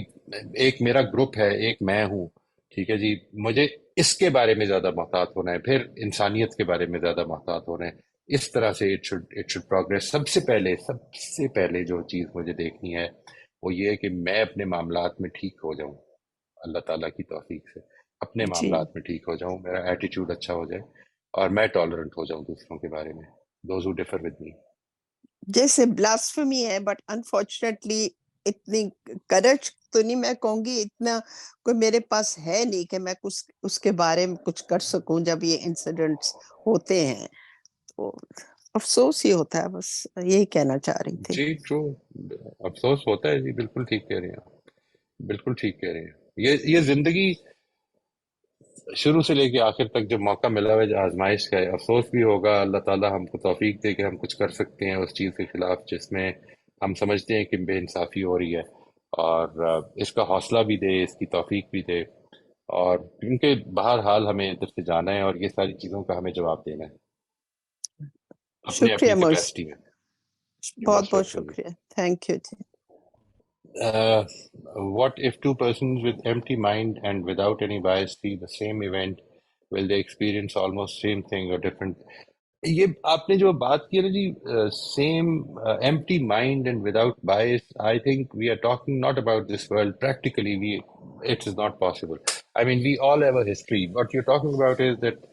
ایک میرا گروپ ہے، ایک میں ہوں، ٹھیک ہے جی، مجھے اس کے بارے میں زیادہ محتاط ہونا ہے، پھر انسانیت کے بارے میں زیادہ محتاط ہونا ہے. اس طرح سے اٹ شوڈ پروگریس. سب سے پہلے جو چیز مجھے دیکھنی ہے وہ یہ ہے کہ میں اپنے معاملات میں ٹھیک ہو جاؤں، اللہ تعالیٰ کی توفیق سے اپنے جی معاملات میں ٹھیک ہو جاؤں، میرا ایٹیٹیوڈ اچھا ہو جائے اور میں ٹالرنٹ ہو جاؤں دوسروں کے بارے میں، those who differ with me. جیسے بلاسفمی ہے، بٹ انفارچونیٹلی اتنی کرج تو نہیں، میں کہوں گی اتنا کوئی میرے پاس ہے نہیں کہ میں کچھ اس کے بارے میں کچھ کر سکوں جب یہ انسیڈنٹس ہوتے ہیں. تو افسوس ہی ہوتا ہے، بس یہی کہنا چاہ رہی تھی. جی ٹرو، افسوس ہوتا ہے جی، بالکل ٹھیک کہہ رہے ہیں آپ، بالکل ٹھیک کہہ رہے ہیں. یہ زندگی شروع سے لے کے آخر تک جب موقع ملا ہوا ہے آزمائش کا ہے. افسوس بھی ہوگا، اللہ تعالیٰ ہم کو توفیق دے کہ ہم کچھ کر سکتے ہیں اس چیز کے خلاف جس میں ہم سمجھتے ہیں کہ بے انصافی ہو رہی ہے، اور اس کا حوصلہ بھی دے، اس کی توفیق بھی دے. اور کیونکہ بہرحال ہمیں ادھر سے جانا ہے اور یہ ساری چیزوں کا ہمیں جواب دینا ہے اپنے شکریہ اپنی مرس، کیپیسٹی میں. بہت موسٹ بہت ویلکم. شکریہ، thank you. Uh, what if two persons with empty mind and without any bias see the same event? Will they experience almost same thing or different? یہ آپ نے جو بات کی نا جی، same empty mind and without bias, I think we are talking not about this world. Practically we it is not possible. I mean we all have a history. What you talking about is that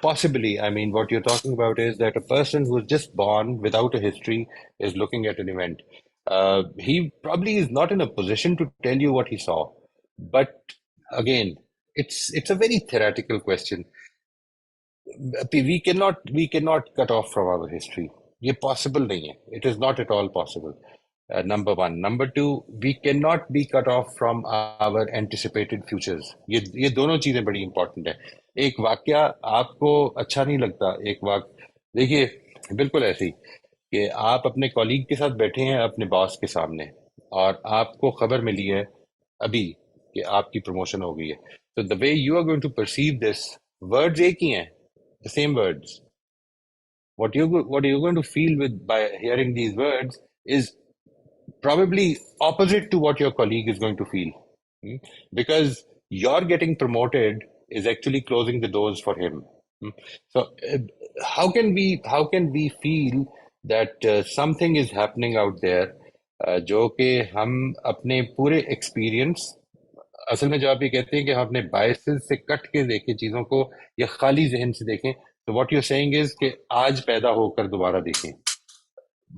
possibly, I mean, what you're talking about is that a person who is just born without a history is looking at an event. He probably is not in a position to tell you what he saw. But again, it's a very theoretical question. We cannot cut off from our history. یہ possible نہیں ہے. It is not at all possible. Number one. Number two, we cannot be cut off from our anticipated futures. یہ دونوں چیزیں بڑی important ہیں. ایک واقعہ آپ کو اچھا نہیں لگتا، ایک واقع دیکھیے بالکل ایسے ہی کہ آپ اپنے کولیگ کے ساتھ بیٹھے ہیں اپنے باس کے سامنے، اور آپ کو خبر ملی ہے ابھی کہ آپ کی پروموشن ہو گئی ہے. تو the way you are going to perceive this، words ایک ہی ہیں، the same words. What you're going to feel with by hearing these words is probably opposite to what your colleague is going to feel. Because your getting promoted is actually closing the doors for him. So how can we feel that something is happening out there جو کہ ہم اپنے پورے experience, اصل میں جو آپ یہ کہتے ہیں کہ ہم اپنے بائسز سے کٹ کے دیکھیں چیزوں کو یا خالی ذہن سے دیکھیں، تو واٹ یو سیئنگ از کہ آج پیدا ہو کر دوبارہ دیکھیں.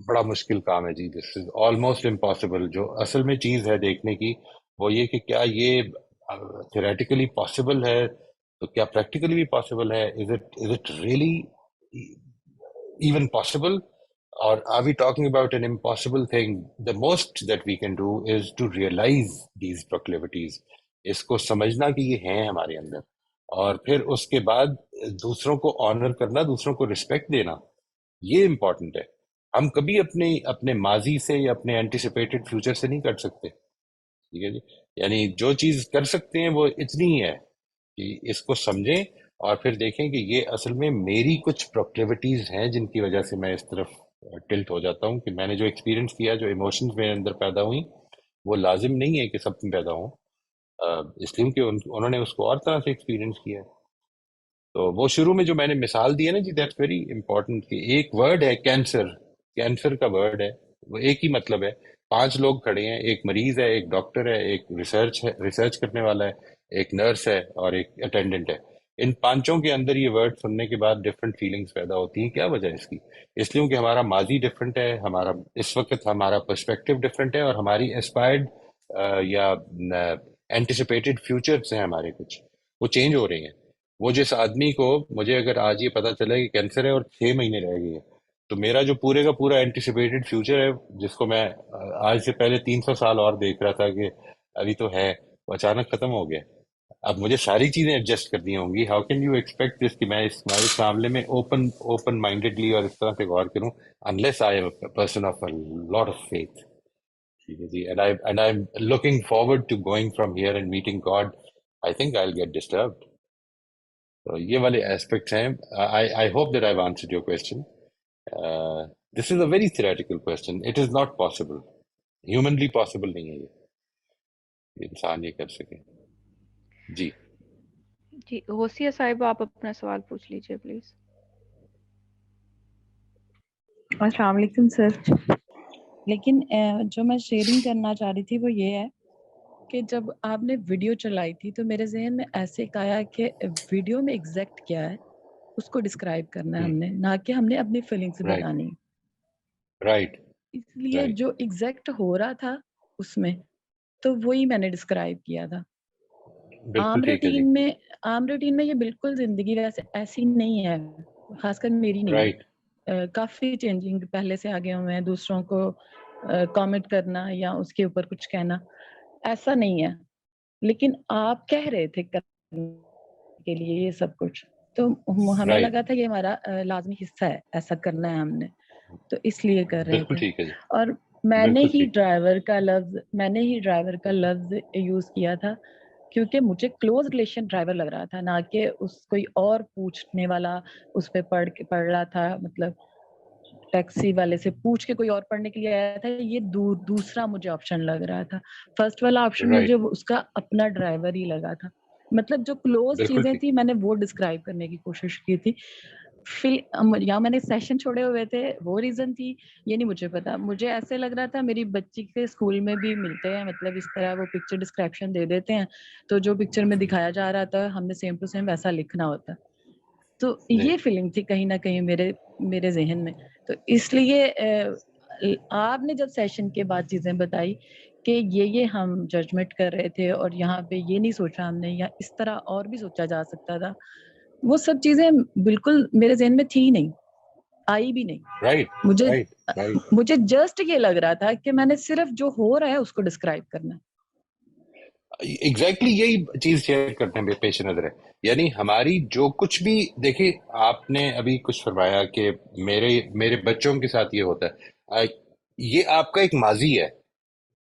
بڑا مشکل کام ہے جی، دس از آلموسٹ امپاسبل. جو اصل میں چیز ہے دیکھنے کی وہ یہ کہ کیا یہ تھیوریٹیکلی پاسبل ہے، تو کیا پریکٹیکلی بھی پاسبل ہے. Is it really even possible, or are we talking about an impossible thing? The most that we can do is to realize these proclivities. اس کو سمجھنا کہ یہ ہیں ہمارے اندر، اور پھر اس کے بعد دوسروں کو آنر کرنا، دوسروں کو رسپیکٹ دینا، یہ امپورٹنٹ ہے. ہم کبھی اپنے ماضی سے یا اپنے اینٹیسپیٹڈ فیوچر سے نہیں کر سکتے. ٹھیک ہے جی، یعنی جو چیز کر سکتے ہیں وہ اتنی ہی ہے کہ اس کو سمجھیں اور پھر دیکھیں کہ یہ اصل میں میری کچھ پروکلیوٹیز ہیں جن کی وجہ سے میں اس طرف ٹلٹ ہو جاتا ہوں، کہ میں نے جو ایکسپیرینس کیا، جو ایموشنز میرے اندر پیدا ہوئی، وہ لازم نہیں ہے کہ سب میں پیدا ہوں، اس لیے کہ انہوں نے اس کو اور طرح سے ایکسپیرینس کیا ہے۔ تو وہ شروع میں جو میں نے مثال دی ہے نا جی، دیٹس ویری امپورٹنٹ، کہ ایک ورڈ ہے کینسر، کینسر کا ورڈ ہے، وہ ایک ہی مطلب ہے، 5 لوگ کھڑے ہیں، ایک مریض ہے، ایک ڈاکٹر ہے، ایک ریسرچ کرنے والا ہے، ایک نرس ہے، اور ایک اٹینڈنٹ ہے۔ ان 5 کے اندر یہ ورڈ سننے کے بعد ڈفرینٹ فیلنگز پیدا ہوتی ہیں۔ کیا وجہ ہے اس کی؟ اس لیے کہ ہمارا ماضی ڈفرینٹ ہے، ہمارا اس وقت ہمارا پرسپیکٹو ڈفرینٹ ہے، اور ہماری اسپائرڈ یا اینٹیسپیٹڈ فیوچرز ہیں ہمارے، کچھ وہ چینج ہو رہے ہیں۔ وہ جس آدمی کو، مجھے اگر آج یہ پتا چلا کہ کینسر ہے اور 6 مہینے رہ گئے ہیں، تو میرا جو پورے کا پورا اینٹیسپیٹڈ فیوچر ہے، جس کو میں آج سے پہلے 300 سال اور دیکھ رہا تھا کہ ابھی تو ہے، وہ اچانک ختم ہو گیا۔ اب مجھے ساری چیزیں ایڈجسٹ کرنی ہوں گی۔ How can you expect this کہ میں اس معاملے میں اوپن مائنڈیڈلی اور اس طرح سے غور کروں، unless I am a person of a lot of faith. ٹھیک ہے جی، and I'm looking forward to going from here and meeting God. I think I'll get disturbed. تو یہ والے ایسپیکٹس ہیں۔ I hope that I've answered your question. This is a very theoretical question. It is not possible. Humanly possible نہیں ہے یہ انسان یہ کر سکے۔ جی جی غوثیہ صاحبہ آپ اپنا سوال پوچھ لیجیے پلیز۔ السلام علیکم سر۔ لیکن جو میں شیئرنگ کرنا چاہ رہی تھی وہ یہ ہے کہ جب آپ نے ویڈیو چلائی تھی تو میرے ذہن میں ایسے آیا کہ ویڈیو میں ایگزیکٹ کیا ہے اس کو ڈسکرائب کرنا ہے ہم نے، نہ کہ ہم نے اپنی فیلنگس بتانی۔ رائٹ، اس لیے جو ایگزیکٹ ہو رہا تھا اس میں تو وہی میں نے ڈسکرائب کیا تھا۔ عام روٹین میں یہ بالکل زندگی ویسے ایسی نہیں ہے، خاص کر میری نہیں، کافی چینجنگ پہلے سے آگے ہوئے ہیں۔ دوسروں کو کامنٹ کرنا یا اس کے اوپر کچھ کہنا ایسا نہیں ہے، لیکن آپ کہہ رہے تھے کرنے کے لیے یہ سب کچھ، تو ہمیں لگا تھا یہ ہمارا لازمی حصہ ہے، ایسا کرنا ہے ہم نے، تو اس لیے کر رہے تھے۔ اور میں نے ہی ڈرائیور کا لفظ یوز کیا تھا کیونکہ مجھے کلوز ریلیشن ڈرائیور لگ رہا تھا، نہ کہ اس کوئی اور پوچھنے والا اس پہ پڑھ رہا تھا، مطلب ٹیکسی والے سے پوچھ کے کوئی اور پڑھنے کے لیے آیا تھا۔ یہ دوسرا مجھے آپشن لگ رہا تھا، فرسٹ والا آپشن مجھے اس کا اپنا ڈرائیور ہی لگا تھا۔ مطلب جو کلوز چیزیں تھی میں نے وہ ڈسکرائب کرنے کی کوشش کی تھی۔ یا میں نے سیشن چھوڑے ہوئے تھے، وہ ریزن تھی، یہ نہیں مجھے پتا۔ مجھے ایسے لگ رہا تھا میری بچی کے اسکول میں بھی ملتے ہیں، مطلب اس طرح وہ پکچر ڈسکرپشن دے دیتے ہیں، تو جو پکچر میں دکھایا جا رہا تھا ہم نے سیم ٹو سیم ویسا لکھنا ہوتا۔ تو یہ فیلنگ تھی کہیں نہ کہیں میرے ذہن میں۔ تو اس لیے آپ نے جب سیشن کے بعد چیزیں بتائی کہ یہ ہم ججمنٹ کر رہے تھے اور یہاں پہ یہ نہیں سوچا ہم نے، یا اس طرح اور بھی سوچا جا سکتا تھا، وہ سب چیزیں بالکل میرے ذہن میں تھی نہیں، آئی بھی نہیں۔ مجھے جسٹ یہ لگ رہا تھا کہ میں نے صرف جو ہو رہا ہے اس کو ڈسکرائب کرنا ہے۔ ایگزیکٹلی یہی چیز شیئر کرنے میں پیش نظر ہے، یعنی ہماری جو کچھ بھی، دیکھیں آپ نے ابھی کچھ فرمایا کہ میرے بچوں کے ساتھ یہ ہوتا ہے، یہ آپ کا ایک ماضی ہے،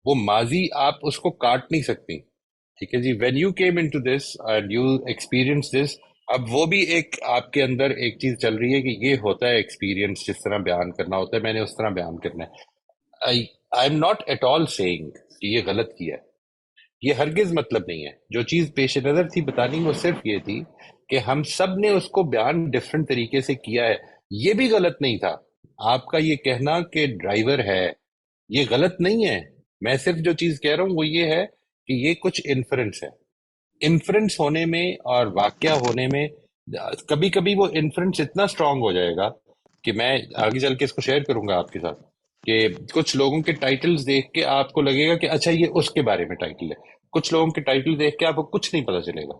وہ ماضی آپ اس کو کاٹ نہیں سکتی، ٹھیک ہے جی۔ When you came into this and you experience this, اب وہ بھی ایک آپ کے اندر ایک چیز چل رہی ہے کہ یہ ہوتا ہے ایکسپیرئنس، جس طرح بیان کرنا ہوتا ہے میں نے اس طرح بیان کرنا ہے۔ I am not at all saying کہ یہ غلط کیا ہے، یہ ہرگز مطلب نہیں ہے۔ جو چیز پیش نظر تھی بتانی وہ صرف یہ تھی کہ ہم سب نے اس کو بیان ڈفرینٹ طریقے سے کیا ہے۔ یہ بھی غلط نہیں تھا، آپ کا یہ کہنا کہ ڈرائیور ہے یہ غلط نہیں ہے۔ میں صرف جو چیز کہہ رہا ہوں وہ یہ ہے کہ یہ کچھ انفرنس ہے، انفرنس ہونے میں اور واقعہ ہونے میں کبھی کبھی وہ انفرنس اتنا اسٹرانگ ہو جائے گا کہ میں آگے چل کے اس کو شیئر کروں گا آپ کے ساتھ، کہ کچھ لوگوں کے ٹائٹلز دیکھ کے آپ کو لگے گا کہ اچھا یہ اس کے بارے میں ٹائٹل ہے، کچھ لوگوں کے ٹائٹل دیکھ کے آپ کو کچھ نہیں پتا چلے گا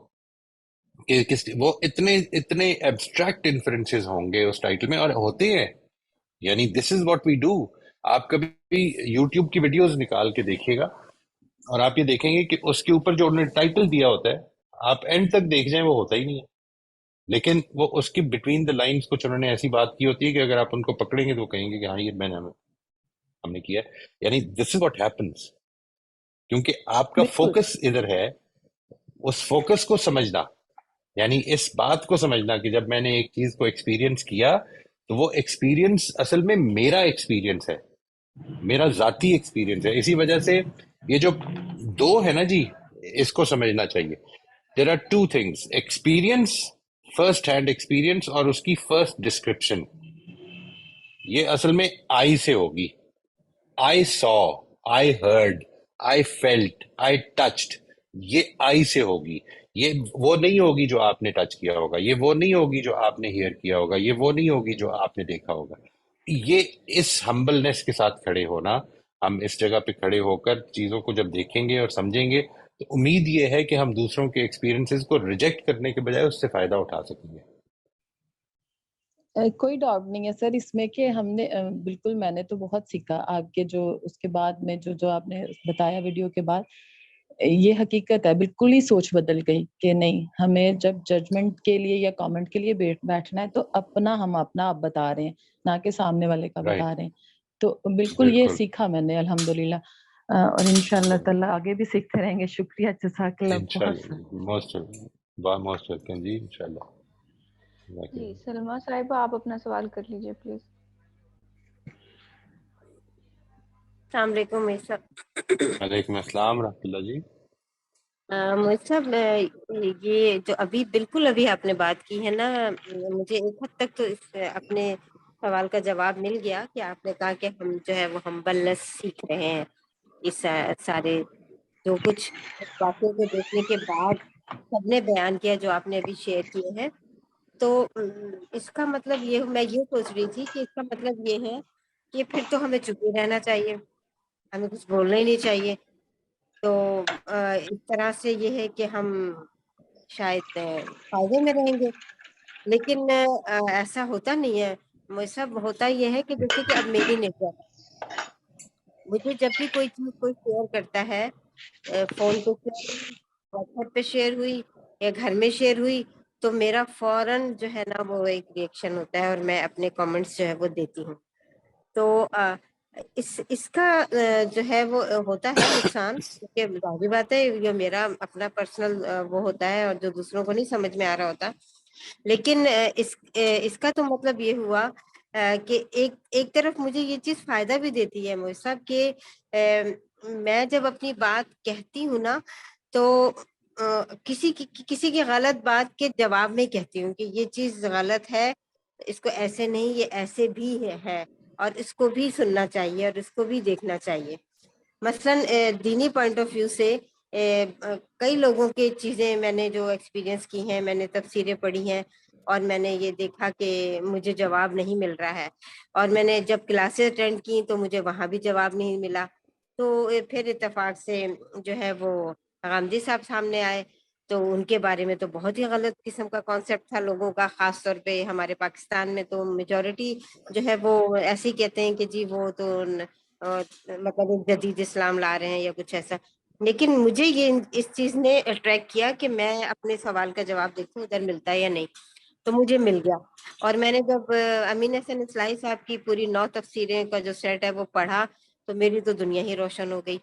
کہ وہ اتنے ایبسٹریکٹ انفرنسز ہوں گے اس ٹائٹل میں، اور ہوتے ہیں۔ یعنی دس از واٹ وی ڈو۔ آپ کبھی یوٹیوب کی ویڈیوز نکال کے دیکھیے گا اور آپ یہ دیکھیں گے کہ اس کے اوپر جو انہوں نے ٹائٹل دیا ہوتا ہے، آپ اینڈ تک دیکھ جائیں وہ ہوتا ہی نہیں ہے، لیکن وہ اس کی بٹوین دا لائنز کچھ انہوں نے ایسی بات کی ہوتی ہے کہ اگر آپ ان کو پکڑیں گے تو وہ کہیں گے کہ ہاں یہ ہم نے کیا ہے۔ یعنی دس از واٹ ہیپنس، کیونکہ آپ کا فوکس ادھر ہے، اس فوکس کو سمجھنا، یعنی اس بات کو سمجھنا کہ جب میں نے ایک چیز کو ایکسپیرینس کیا تو وہ ایکسپیرینس اصل میں میرا ایکسپیرینس ہے، میرا ذاتی ایکسپیرینس ہے. اسی وجہ سے یہ جو دو ہے نا جی، اس کو سمجھنا چاہیے. There are two things, experience, first hand experience, اور اس کی فرسٹ ڈسکرپشن. یہ اصل میں آئی سے ہوگی. I saw, I heard, I felt, I touched. یہ آئی سے ہوگی. یہ وہ نہیں ہوگی جو آپ نے ٹچ کیا ہوگا، یہ وہ نہیں ہوگی جو آپ نے ہیئر کیا ہوگا، یہ وہ نہیں ہوگی جو آپ نے دیکھا ہوگا. یہ اس ہمبلنس کے ساتھ کھڑے ہونا، ہم اس جگہ پہ کھڑے ہو کر چیزوں کو جب دیکھیں گے اور سمجھیں گے تو امید یہ ہے کہ ہم دوسروں کے ایکسپیرینسز کو ریجیکٹ کرنے کے بجائے اس سے فائدہ اٹھا سکیں گے. کوئی ڈاؤٹ نہیں ہے سر اس میں کہ ہم نے بالکل میں نے تو بہت سیکھا آپ کے جو اس کے بعد میں جو آپ نے بتایا ویڈیو کے بعد. یہ حقیقت ہے، بالکل ہی سوچ بدل گئی کہ نہیں، ہمیں جب ججمنٹ کے لیے یا کامنٹ کے لیے بیٹھنا ہے تو ہم اپنا آپ بتا رہے ہیں، نہ کہ سامنے والے کا بتا رہے ہیں. تو بالکل یہ سیکھا میں نے الحمدللہ، اور انشاءاللہ تعالیٰ آگے بھی سیکھتے رہیں گے. شکریہ، جزاک اللہ بہت سر. موسٹ ویلکم جی، انشاءاللہ. جی سلمہ صاحبہ آپ اپنا سوال کر لیجیے پلیز. السلام علیکم میر صاحب. وعلیکم السلام رحمۃ اللہ جی. میر صاحب یہ جو بالکل ابھی آپ نے بات کی ہے نا، مجھے ایک حد تک تو اس اپنے سوال کا جواب مل گیا کہ آپ نے کہا کہ ہم جو ہے وہ ہمبلنس سیکھ رہے ہیں. اس سارے جو کچھ باتوں کو دیکھنے کے بعد سب نے بیان کیا جو آپ نے ابھی شیئر کیے ہیں، تو اس کا مطلب میں یہ سوچ رہی تھی کہ اس کا مطلب یہ ہے کہ پھر تو ہمیں چپ ہی رہنا چاہیے، ہمیں کچھ بولنا ہی نہیں چاہیے. تو اس طرح سے یہ ہے کہ ہم شاید فائدے میں رہیں گے. لیکن ایسا ہوتا نہیں ہے. سب ہوتا یہ ہے کہ جیسے کہ اب میری نیچر ہے، مجھے جب بھی کوئی چیز کوئی شیئر کرتا ہے، فون پہ شیئر ہوئی، واٹس ایپ پہ شیئر ہوئی یا گھر میں شیئر ہوئی، تو میرا فوراً جو ہے نا وہ ایک ریئیکشن ہوتا ہے اور میں اپنے کامنٹس جو ہے وہ دیتی ہوں. تو اس کا جو ہے وہ ہوتا ہے نقصان، کیونکہ ظاہری بات ہے یہ میرا اپنا پرسنل وہ ہوتا ہے اور جو دوسروں کو نہیں سمجھ میں آ رہا ہوتا. لیکن اس کا تو مطلب یہ ہوا کہ ایک طرف مجھے یہ چیز فائدہ بھی دیتی ہے مجھ صاحب کہ میں جب اپنی بات کہتی ہوں نا تو کسی کی غلط بات کے جواب میں کہتی ہوں کہ یہ چیز غلط ہے، اس کو ایسے نہیں، یہ ایسے بھی ہے اور اس کو بھی سننا چاہیے اور اس کو بھی دیکھنا چاہیے. مثلاً دینی پوائنٹ آف ویو سے کئی لوگوں کی چیزیں میں نے جو ایکسپیرینس کی ہیں، میں نے تفسیریں پڑھی ہیں اور میں نے یہ دیکھا کہ مجھے جواب نہیں مل رہا ہے، اور میں نے جب کلاسز اٹینڈ کی تو مجھے وہاں بھی جواب نہیں ملا. تو پھر اتفاق سے جو ہے وہ غامدی صاحب سامنے آئے، تو ان کے بارے میں تو بہت ہی غلط قسم کا کانسیپٹ تھا لوگوں کا، خاص طور پہ ہمارے پاکستان میں تو میجورٹی جو ہے وہ ایسے ہی کہتے ہیں کہ جی وہ تو مطلب ایک جدید اسلام لا رہے ہیں یا کچھ ایسا. لیکن مجھے یہ اس چیز نے اٹریکٹ کیا کہ میں اپنے سوال کا جواب دیکھوں ادھر ملتا ہے یا نہیں، تو مجھے مل گیا. اور میں نے جب امین حسن اصلاحی صاحب کی پوری 9 تفسیریں کا جو سیٹ ہے وہ پڑھا تو میری تو دنیا ہی روشن ہو گئی.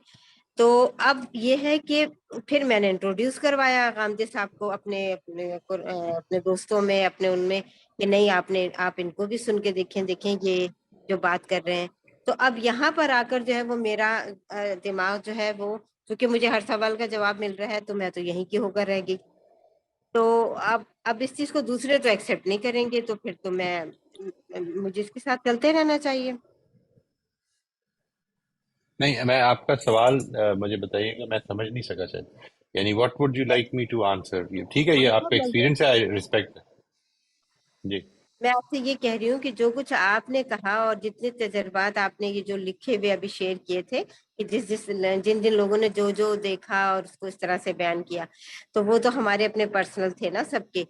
تو اب یہ ہے کہ پھر میں نے انٹروڈیوس کروایا غامدی صاحب کو اپنے دوستوں میں، اپنے ان میں، کہ نہیں آپ ان کو بھی سن کے دیکھیں یہ جو بات کر رہے ہیں. تو اب یہاں پر آ کر جو ہے وہ میرا دماغ جو ہے وہ، کیونکہ مجھے ہر سوال کا جواب مل رہا ہے تو میں تو یہیں کی ہو کر رہ گئی. تو اب اس چیز کو دوسرے تو ایکسیپٹ نہیں کریں گے تو پھر تو مجھے اس کے ساتھ چلتے رہنا چاہیے. نہیں، میں آپ کا سوال مجھے بتائیے گا، میں سمجھ نہیں سکا شاید. یعنی what would you like me to answer? ٹھیک ہے، یہ آپ کا ایکسپیرینس ہے، آئی ریسپیکٹ. جی میں آپ سے یہ کہہ رہی ہوں کہ جو کچھ آپ نے کہا اور جتنے تجربات آپ نے یہ جو لکھے ہوئے ابھی شیئر کیے تھے کہ جن لوگوں نے جو دیکھا اور اس کو اس طرح سے بیان کیا، تو وہ تو ہمارے اپنے پرسنل تھے نا سب کے.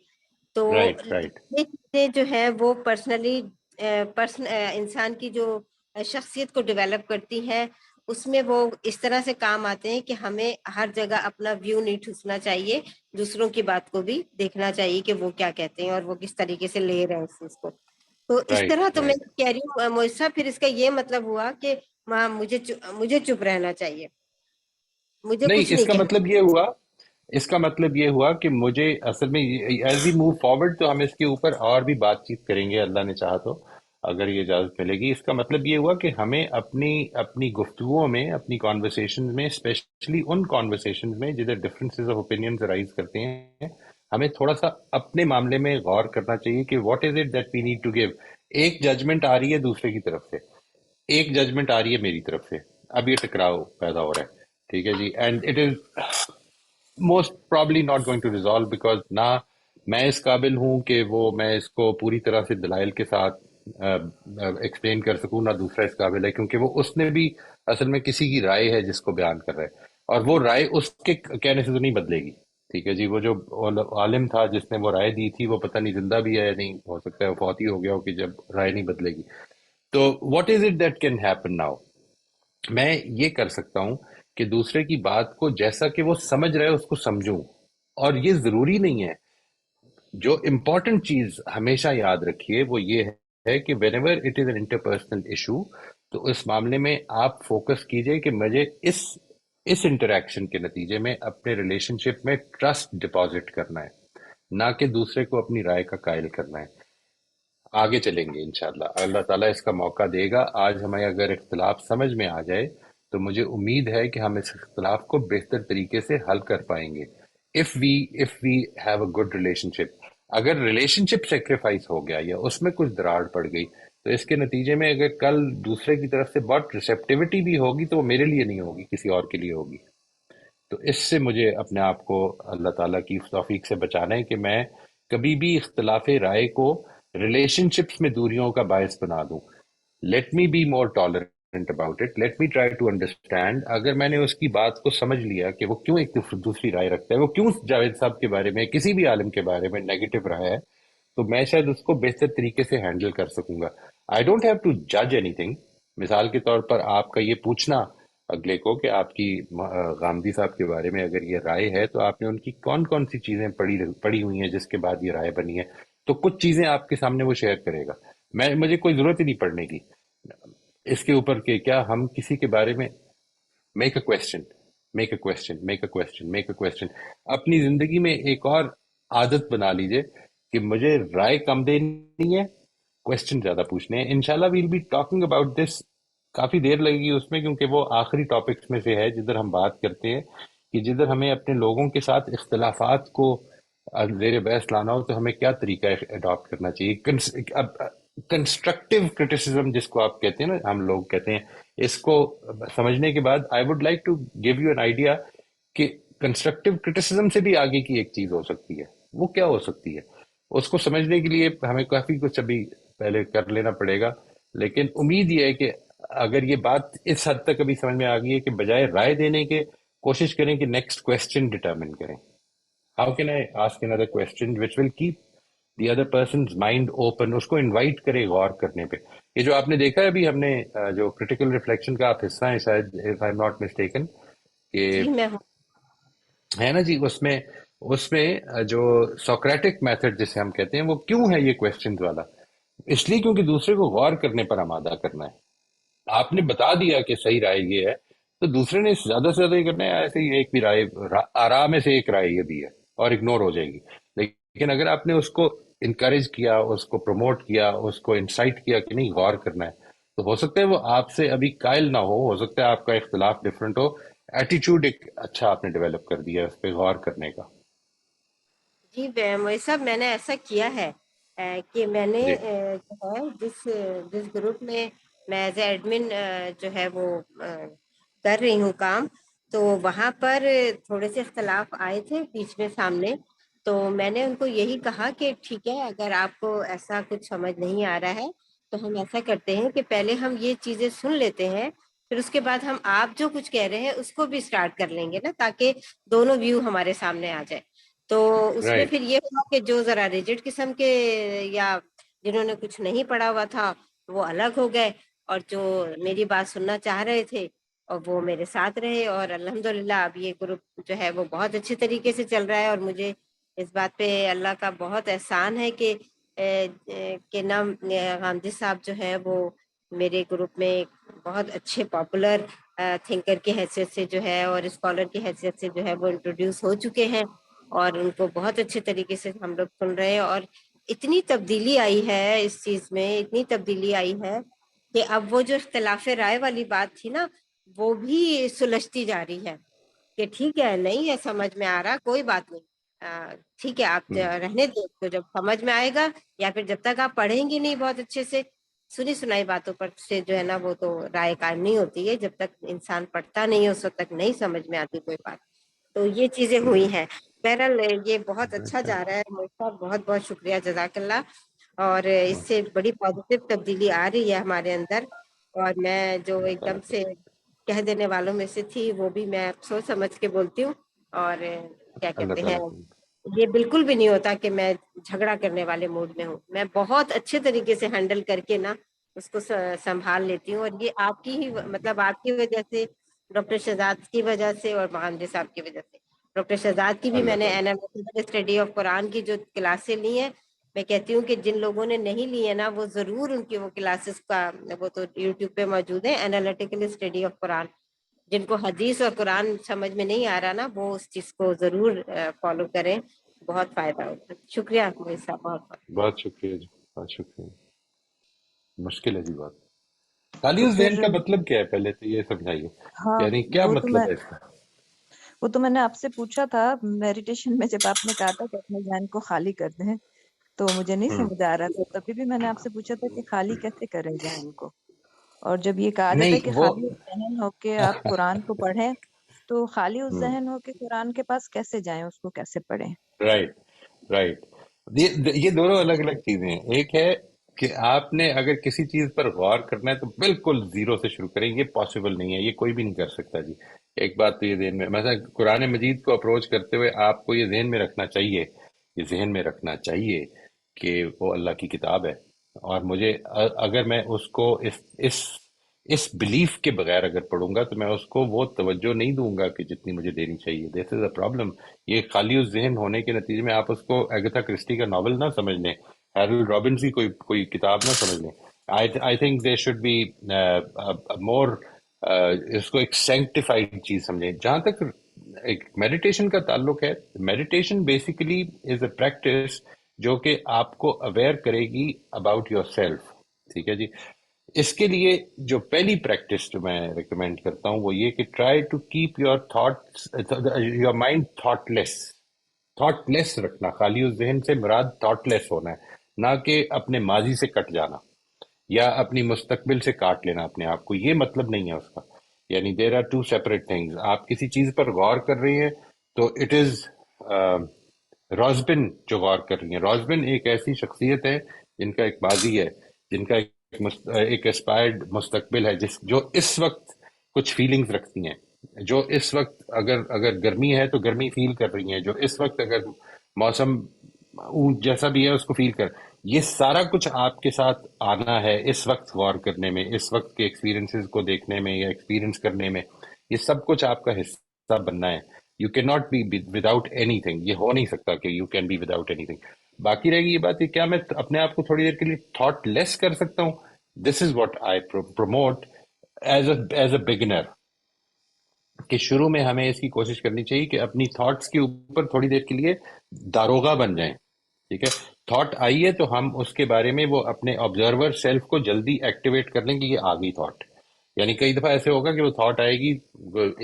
تو رائٹ. یہ چیزیں جو ہے وہ پرسنلی انسان کی جو شخصیت کو ڈیولپ کرتی ہیں، اس میں وہ اس طرح سے کام آتے ہیں کہ ہمیں ہر جگہ اپنا ویو نہیں ٹھوسنا چاہیے، دوسروں کی بات کو بھی دیکھنا چاہیے کہ وہ کیا کہتے ہیں اور وہ کس طریقے سے لے رہے ہیں اس چیز کو. تو اس طرح تو میں کہہ رہی ہوں موسیٰ، پھر اس کا یہ مطلب ہوا کہ مجھے چپ رہنا چاہیے، مجھے نہیں، کچھ اس نہیں کا کہنا. مطلب یہ ہوا اس کا مطلب یہ ہوا کہ مجھے اصل میں ایز وی موو فارورڈ تو ہم اس کے اوپر اور بھی بات چیت کریں گے اللہ نے چاہا تو، اگر یہ اجازت ملے گی. اس کا مطلب یہ ہوا کہ ہمیں اپنی گفتگوؤں میں، اپنی کانورسیشن میں، اسپیشلی ان کانورسیشن میں جدھر ڈفرینسز آف اوپینینز رائز کرتے ہیں، ہمیں تھوڑا سا اپنے معاملے میں غور کرنا چاہیے کہ what is it that we need to give. ایک ججمنٹ آ رہی ہے دوسرے کی طرف سے، ایک ججمنٹ آ رہی ہے میری طرف سے، اب یہ ٹکراؤ پیدا ہو رہا ہے. ٹھیک ہے جی، and it is most probably not going to resolve, because نہ میں اس قابل ہوں کہ میں اس کو پوری طرح سے دلائل کے ساتھ ایکسپلین کر سکوں، نہ دوسرا اس قابل ہے، کیونکہ اس نے بھی اصل میں کسی کی رائے ہے جس کو بیان کر رہا ہے، اور وہ رائے اس کے کہنے سے تو نہیں بدلے گی. ٹھیک ہے جی، وہ جو عالم تھا جس نے وہ رائے دی تھی، وہ پتہ نہیں زندہ بھی ہے یا نہیں، ہو سکتا ہے وہ فوت ہی ہو گیا ہو کہ جب رائے نہیں بدلے گی. تو what is it that can happen now? میں یہ کر سکتا ہوں کہ دوسرے کی بات کو جیسا کہ وہ سمجھ رہے اس کو سمجھوں، اور یہ ضروری نہیں ہے. جو امپورٹنٹ چیز ہمیشہ یاد رکھیے وہ یہ ہے کہ when ever it is an interpersonal issue, تو اس معاملے میں آپ فوکس کیجئے کہ مجھے اس انٹریکشن کے نتیجے میں اپنے ریلیشن شپ میں ٹرسٹ ڈپازٹ کرنا ہے، نہ کہ دوسرے کو اپنی رائے کا قائل کرنا ہے. آگے چلیں گے انشاءاللہ، اللہ تعالیٰ اس کا موقع دے گا. آج ہمیں اگر اختلاف سمجھ میں آ جائے تو مجھے امید ہے کہ ہم اس اختلاف کو بہتر طریقے سے حل کر پائیں گے. if we have a good relationship. اگر ریلیشن شپ سیکریفائس ہو گیا یا اس میں کچھ دراڑ پڑ گئی، تو اس کے نتیجے میں اگر کل دوسرے کی طرف سے بہت ریسیپٹیوٹی بھی ہوگی تو وہ میرے لیے نہیں ہوگی، کسی اور کے لیے ہوگی. تو اس سے مجھے اپنے آپ کو اللہ تعالیٰ کی توفیق سے بچانا ہے کہ میں کبھی بھی اختلاف رائے کو ریلیشن شپس میں دوریوں کا باعث بنا دوں. Let me be more tolerant about it, let me try to understand. اگر میں نے اس کی بات کو سمجھ لیا کہ وہ کیوں ایک دوسری رائے رکھتا ہے، وہ کیوں جاوید صاحب کے بارے میں، کسی بھی عالم کے بارے میں نیگیٹو رائے ہے، تو میں شاید اس کو بہتر طریقے سے ہینڈل کر سکوں گا. آئی ڈونٹ ہیو ٹو جج اینی تھنگ. مثال کے طور پر آپ کا یہ پوچھنا اگلے کو کہ آپ کی غامدی صاحب کے بارے میں اگر یہ رائے ہے تو آپ نے ان کی کون کون سی چیزیں پڑھی ہوئی ہیں جس کے بعد یہ رائے بنی ہے، تو کچھ چیزیں آپ کے سامنے وہ شیئر کرے گا. مجھے کوئی ضرورت ہی نہیں پڑھنے کی اس کے اوپر کہ کیا ہم کسی کے بارے میں make a question, make a question, make a question, make a question. اپنی زندگی میں ایک اور عادت بنا لیجئے کہ مجھے رائے کم دینی ہے، کویسچن زیادہ پوچھنے ہیں. انشاءاللہ will be talking about this. کافی دیر لگے گی اس میں، کیونکہ وہ آخری ٹاپکس میں سے ہے جدھر ہم بات کرتے ہیں کہ جدھر ہمیں اپنے لوگوں کے ساتھ اختلافات کو زیر بحث لانا ہو تو ہمیں کیا طریقہ اڈاپٹ کرنا چاہیے. کنسٹرکٹیو کرٹیسزم جس کو آپ کہتے ہیں نا، ہم لوگ کہتے ہیں، اس کو سمجھنے کے بعد I would like to give you an idea کہ کنسٹرکٹیو کرٹیسزم سے بھی آگے کی ایک چیز ہو سکتی ہے. وہ کیا ہو سکتی ہے؟ اس کو سمجھنے کے لیے ہمیں کافی کچھ ابھی پہلے کر لینا پڑے گا، لیکن امید یہ ہے کہ اگر یہ بات اس حد تک ابھی سمجھ میں آ گئی ہے کہ بجائے رائے دینے کے کوشش کریں کہ نیکسٹ کویسچن ڈٹرمن کریں. How can I ask another question which will keep the other person's mind open. اس کو انوائٹ کرے غور کرنے پہ. یہ جو آپ نے دیکھا ہے ابھی ہم نے جو کریٹیکل ریفلیکشن کا آپ حصہ ہیں شاید، if I'm not mistaken، کہ جی میں ہوں. ہے نا جی، اس میں جو سوکریٹک میتھڈ جسے ہم کہتے ہیں، وہ کیوں ہے یہ کویسچنز والا؟ اس لیے کیونکہ دوسرے کو غور کرنے پر آمادہ کرنا ہے. آپ نے بتا دیا کہ صحیح رائے یہ ہے، تو دوسرے نے زیادہ سے زیادہ یہ کرنا ہے. ایسے ہی ایک بھی رائے، آرام میں سے ایک رائے یہ بھی ہے اور اگنور ہو جائے گی. لیکن اگر آپ نے اس کو انکریج کیا، اس کو پروموٹ کیا، اس کو انسائٹ کیا کہ نہیں غور کرنا ہے، تو ہو سکتا ہے وہ آپ سے ابھی قائل نہ ہو سکتا ہے آپ کا اختلاف ڈفرینٹ ہو، ایٹیچیوڈ ایک اچھا آپ نے ڈیولپ کر دیا اس پہ غور کرنے کا. جی موئی صاحب، میں نے ایسا کیا ہے کہ میں نے جی جو ہے جس گروپ میں میں ایز اے ایڈمن جو ہے وہ کر رہی ہوں کام، تو وہاں پر تھوڑے سے اختلاف آئے تھے بیچ میں سامنے. تو میں نے ان کو یہی کہا کہ ٹھیک ہے، اگر آپ کو ایسا کچھ سمجھ نہیں آ رہا ہے تو ہم ایسا کرتے ہیں کہ پہلے ہم یہ چیزیں سن لیتے ہیں، پھر اس کے بعد ہم آپ جو کچھ کہہ رہے ہیں اس کو بھی اسٹارٹ کر لیں گے نا، تاکہ دونوں ویو ہمارے سامنے آ جائے. تو اس میں رائٹ. پھر یہ ہوا کہ جو ذرا ریجڈ قسم کے یا جنہوں نے کچھ نہیں پڑھا ہوا تھا وہ الگ ہو گئے، اور جو میری بات سننا چاہ رہے تھے اور وہ میرے ساتھ رہے. اور الحمدللہ اب یہ گروپ جو ہے وہ بہت اچھے طریقے سے چل رہا ہے، اور مجھے اس بات پہ اللہ کا بہت احسان ہے کہ غامدی صاحب جو ہے وہ میرے گروپ میں بہت اچھے پاپولر تھنکر کی حیثیت سے جو ہے اور اسکالر کی حیثیت سے جو ہے وہ انٹروڈیوس ہو چکے ہیں، اور ان کو بہت اچھے طریقے سے ہم لوگ سن رہے ہیں، اور اتنی تبدیلی آئی ہے اس چیز میں، اتنی تبدیلی آئی ہے کہ اب وہ جو اختلاف رائے والی بات تھی نا، وہ بھی سلجھتی جا رہی ہے کہ ٹھیک ہے، نہیں ہے سمجھ میں آ رہا، کوئی بات نہیں، ٹھیک ہے آپ رہنے دیں، تو جب سمجھ میں آئے گا، یا پھر جب تک آپ پڑھیں گے نہیں بہت اچھے سے، سنی سنائی باتوں پر سے جو ہے نا وہ تو رائے قائم نہیں ہوتی ہے، جب تک انسان پڑھتا نہیں ہے اس وقت تک نہیں سمجھ میں آتی کوئی بات. تو یہ چیزیں ہوئی ہیں. بہرحال یہ بہت اچھا جا رہا ہے موسیٰ صاحب، بہت بہت شکریہ، جزاک اللہ. اور اس سے بڑی پازیٹیو تبدیلی آ رہی ہے ہمارے اندر، اور میں جو ایک دم سے کہہ دینے والوں میں سے تھی، وہ بھی میں سوچ سمجھ کے بولتی ہوں. اور کیا اللہ کہتے ہیں، تعالیٰ یہ بالکل بھی نہیں ہوتا کہ میں جھگڑا کرنے والے موڈ میں ہوں، میں بہت اچھے طریقے سے ہینڈل کر کے نا اس کو سنبھال لیتی ہوں. اور یہ آپ کی ہی مطلب آپ کی وجہ سے، ڈاکٹر شہزاد کی وجہ سے، اور مہاندی صاحب کی وجہ سے. ڈاکٹر شہزاد کی بھی میں اللہ نے تعالیٰ اسٹڈی آف قرآن کی جو کلاسیں لی ہیں، میں کہتی ہوں کہ جن لوگوں نے نہیں لی ہے نا، وہ ضرور ان کی وہ کلاسز کا، وہ تو یوٹیوب پہ موجود ہے، انالیٹیکل اسٹڈی آف قرآن. جن کو حدیث اور قرآن سمجھ میں نہیں آ رہا نا، وہ اس چیز کو ضرور فالو کریں، بہت فائدہ ہوگا. شکریہ موسیٰ صاحب، بہت بہت. بہت شکریہ جی، بہت شکریہ. مشکل ہے جی بات. خالی تو اس ذہن پھر کا مطلب کیا ہے، پہلے تو یہ سمجھائیے، ہاں یعنی کیا مطلب ہے اس کا؟ وہ تو میں نے آپ سے پوچھا تھا میڈیٹیشن میں، جب آپ نے کہا تھا کہ اپنے ذہن کو خالی کر دیں، تو مجھے نہیں ہوں. سمجھ آ رہا تھا، تبھی بھی میں نے آپ سے پوچھا تھا کہ خالی کیسے کریں ذہن کو. اور جب یہ کہا جاتا ہے نہیں کہ وہ خالی ذہن ہو کے آپ قرآن کو پڑھیں، تو خالی اس ذہن ہو کے قرآن کے پاس کیسے جائیں، اس کو کیسے پڑھیں؟ Right right. یہ دونوں الگ الگ چیزیں ہیں. ایک ہے کہ آپ نے اگر کسی چیز پر غور کرنا ہے تو بالکل زیرو سے شروع کریں، یہ پاسبل نہیں ہے، یہ کوئی بھی نہیں کر سکتا جی. ایک بات تو یہ ذہن میں، مثلا قرآن مجید کو اپروچ کرتے ہوئے آپ کو یہ ذہن میں رکھنا چاہیے، یہ ذہن میں رکھنا چاہیے کہ وہ اللہ کی کتاب ہے، اور مجھے اگر میں اس کو اس بلیف کے بغیر اگر پڑھوں گا تو میں اس کو وہ توجہ نہیں دوں گا کہ جتنی مجھے دینی چاہیے. دس از اے پرابلم. یہ خالی اس ذہن ہونے کے نتیجے میں آپ اس کو اگتھا کرسٹی کا ناول نہ سمجھ لیں، ہیرلڈ رابنس کی کوئی کتاب نہ سمجھ لیں. I think they should be more, اس کو ایک سینکٹیفائڈ چیز سمجھیں. جہاں تک ایک میڈیٹیشن کا تعلق ہے، meditation basically is a practice جو کہ آپ کو اویئر کرے گی اباؤٹ یور سیلف. ٹھیک ہے جی. اس کے لیے جو پہلی پریکٹس جو میں ریکمینڈ کرتا ہوں وہ یہ کہ try to keep your thoughts, your mind thoughtless رکھنا. خالی اس ذہن سے مراد تھاٹ لیس ہونا ہے، نہ کہ اپنے ماضی سے کٹ جانا یا اپنی مستقبل سے کاٹ لینا اپنے آپ کو. یہ مطلب نہیں ہے اس کا. یعنی there are two separate things. آپ کسی چیز پر غور کر رہی ہیں تو اٹ از روزبن جو غور کر رہی ہیں. روزبن ایک ایسی شخصیت ہے جن کا ایک ماضی ہے، جن کا ایک اسپائرڈ مستقبل ہے، جو اس وقت کچھ فیلنگز رکھتی ہیں، جو اس وقت اگر گرمی ہے تو گرمی فیل کر رہی ہیں، جو اس وقت اگر موسم جیسا بھی ہے اس کو فیل کر. یہ سارا کچھ آپ کے ساتھ آنا ہے اس وقت غور کرنے میں، اس وقت کے ایکسپیرینسز کو دیکھنے میں یا ایکسپیرینس کرنے میں. یہ سب کچھ آپ کا حصہ بننا ہے. You can not be without anything. یہ ہو نہیں سکتا کہ you can be without anything. باقی رہے گی یہ بات کہ کیا میں اپنے آپ کو تھوڑی دیر کے لیے تھاٹ لیس کر سکتا ہوں. This is what I promote as a beginner, کہ شروع میں ہمیں اس کی کوشش کرنی چاہیے کہ اپنی تھاٹس کے اوپر تھوڑی دیر کے لیے داروغہ بن جائیں. ٹھیک ہے. تھاٹ آئی ہے تو ہم اس کے بارے میں وہ اپنے آبزرور سیلف کو جلدی ایکٹیویٹ کر لیں کہ یہ آ گئی تھاٹ. یعنی کئی دفعہ ایسے ہوگا کہ وہ تھاٹ آئے گی،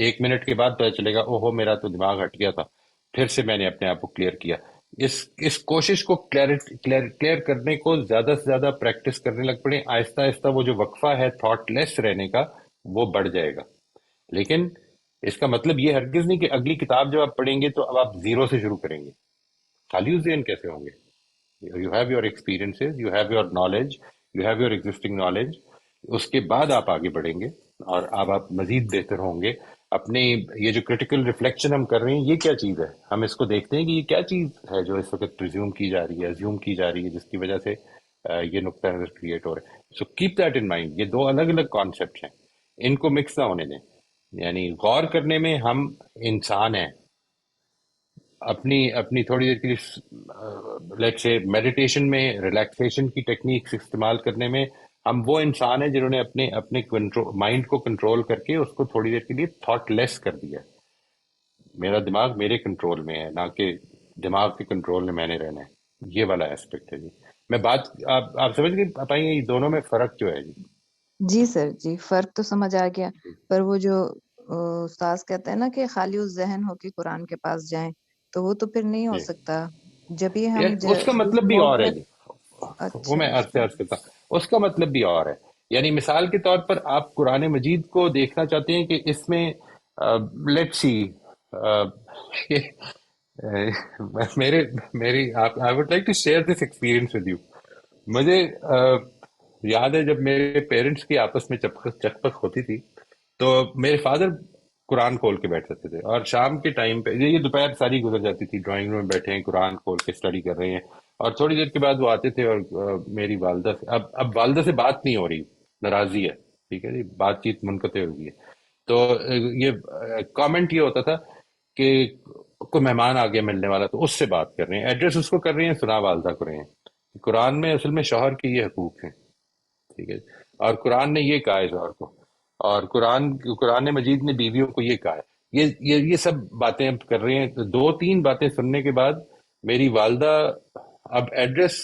1 منٹ کے بعد پتہ چلے گا اوہو میرا تو دماغ ہٹ گیا تھا، پھر سے میں نے اپنے آپ کو کلیئر کیا. اس کوشش کو کلیئر کرنے کو زیادہ سے زیادہ پریکٹس کرنے لگ پڑے. آہستہ آہستہ وہ جو وقفہ ہے تھاٹ لیس رہنے کا وہ بڑھ جائے گا. لیکن اس کا مطلب یہ ہرگز نہیں کہ اگلی کتاب جب آپ پڑھیں گے تو اب آپ زیرو سے شروع کریں گے. خالی ذہن کیسے ہوں گے؟ You have your experiences, you have your knowledge, you have your existing knowledge. اس کے بعد آپ آگے بڑھیں گے اور آپ مزید بہتر ہوں گے. اپنے یہ جو کرٹیکل ریفلیکشن ہم کر رہے ہیں، یہ کیا چیز ہے؟ ہم اس کو دیکھتے ہیں کہ یہ کیا چیز ہے جو اس وقت پریزیوم کی جا رہی ہے، ازیوم کی جا رہی ہے، جس کی وجہ سے یہ نقطہ نظر کریٹ ہو رہا ہے. So keep that in mind. یہ دو الگ الگ کانسیپٹ ہیں، ان کو مکس نہ ہونے دیں. یعنی غور کرنے میں ہم انسان ہیں، اپنی تھوڑی دیر کے لیے لیٹ سے میڈیٹیشن میں ریلیکسیشن کی ٹیکنیکس استعمال کرنے میں ہم وہ انسان ہیں جنہوں نے اپنے اپنے مائنڈ کو کنٹرول کر کے اس کو تھوڑی دیر کے لیے تھاٹ لیس کر دیا. میرا دماغ میرے کنٹرول میں ہے، نہ کہ دماغ کے کنٹرول میں نے رہنا ہے. یہ والا ایسپیکٹ ہے جی. میں بات آپ سمجھ گئے پائیں گے یہ دونوں میں فرق جو ہے جی. جی سر، جی فرق تو سمجھ آ گیا، پر وہ جو استاذ کہتے ہیں نا کہ خالی الذہن ہو کے قرآن کے پاس جائیں، تو وہ تو پھر نہیں ہو جی سکتا. جب ہی ہم اس کا جس مطلب بھی موڈ اور ہے میں جی. وہ اچھا میں عرض کرتا ہوں اس کا مطلب بھی اور ہے. یعنی مثال کے طور پر آپ قرآن مجید کو دیکھنا چاہتے ہیں کہ اس میں لیٹ سی میری I would like to share this experience with you. مجھے یاد ہے جب میرے پیرنٹس کی آپس میں چکپک ہوتی تھی تو میرے فادر قرآن کھول کے بیٹھ جاتے تھے، اور شام کے ٹائم پہ یہ دوپہر ساری گزر جاتی تھی ڈرائنگ روم میں بیٹھے ہیں قرآن کھول کے اسٹڈی کر رہے ہیں، اور تھوڑی دیر کے بعد وہ آتے تھے اور میری والدہ سے اب والدہ سے بات نہیں ہو رہی، ناراضی ہے، ٹھیک ہے جی، بات چیت منقطع ہو گئی ہے. تو یہ کامنٹ یہ ہوتا تھا کہ کوئی مہمان آگے ملنے والا تو اس سے بات کر رہے ہیں، ایڈریس اس کو کر رہے ہیں، سنا والدہ کو رہے ہیں. قرآن میں اصل میں شوہر کے یہ حقوق ہیں، ٹھیک ہے، اور قرآن نے یہ کہا ہے شوہر کو، اور قرآن مجید نے بیویوں کو یہ کہا ہے. یہ سب باتیں اب کر رہے ہیں. تو 2-3 باتیں سننے کے بعد میری والدہ اب ایڈریس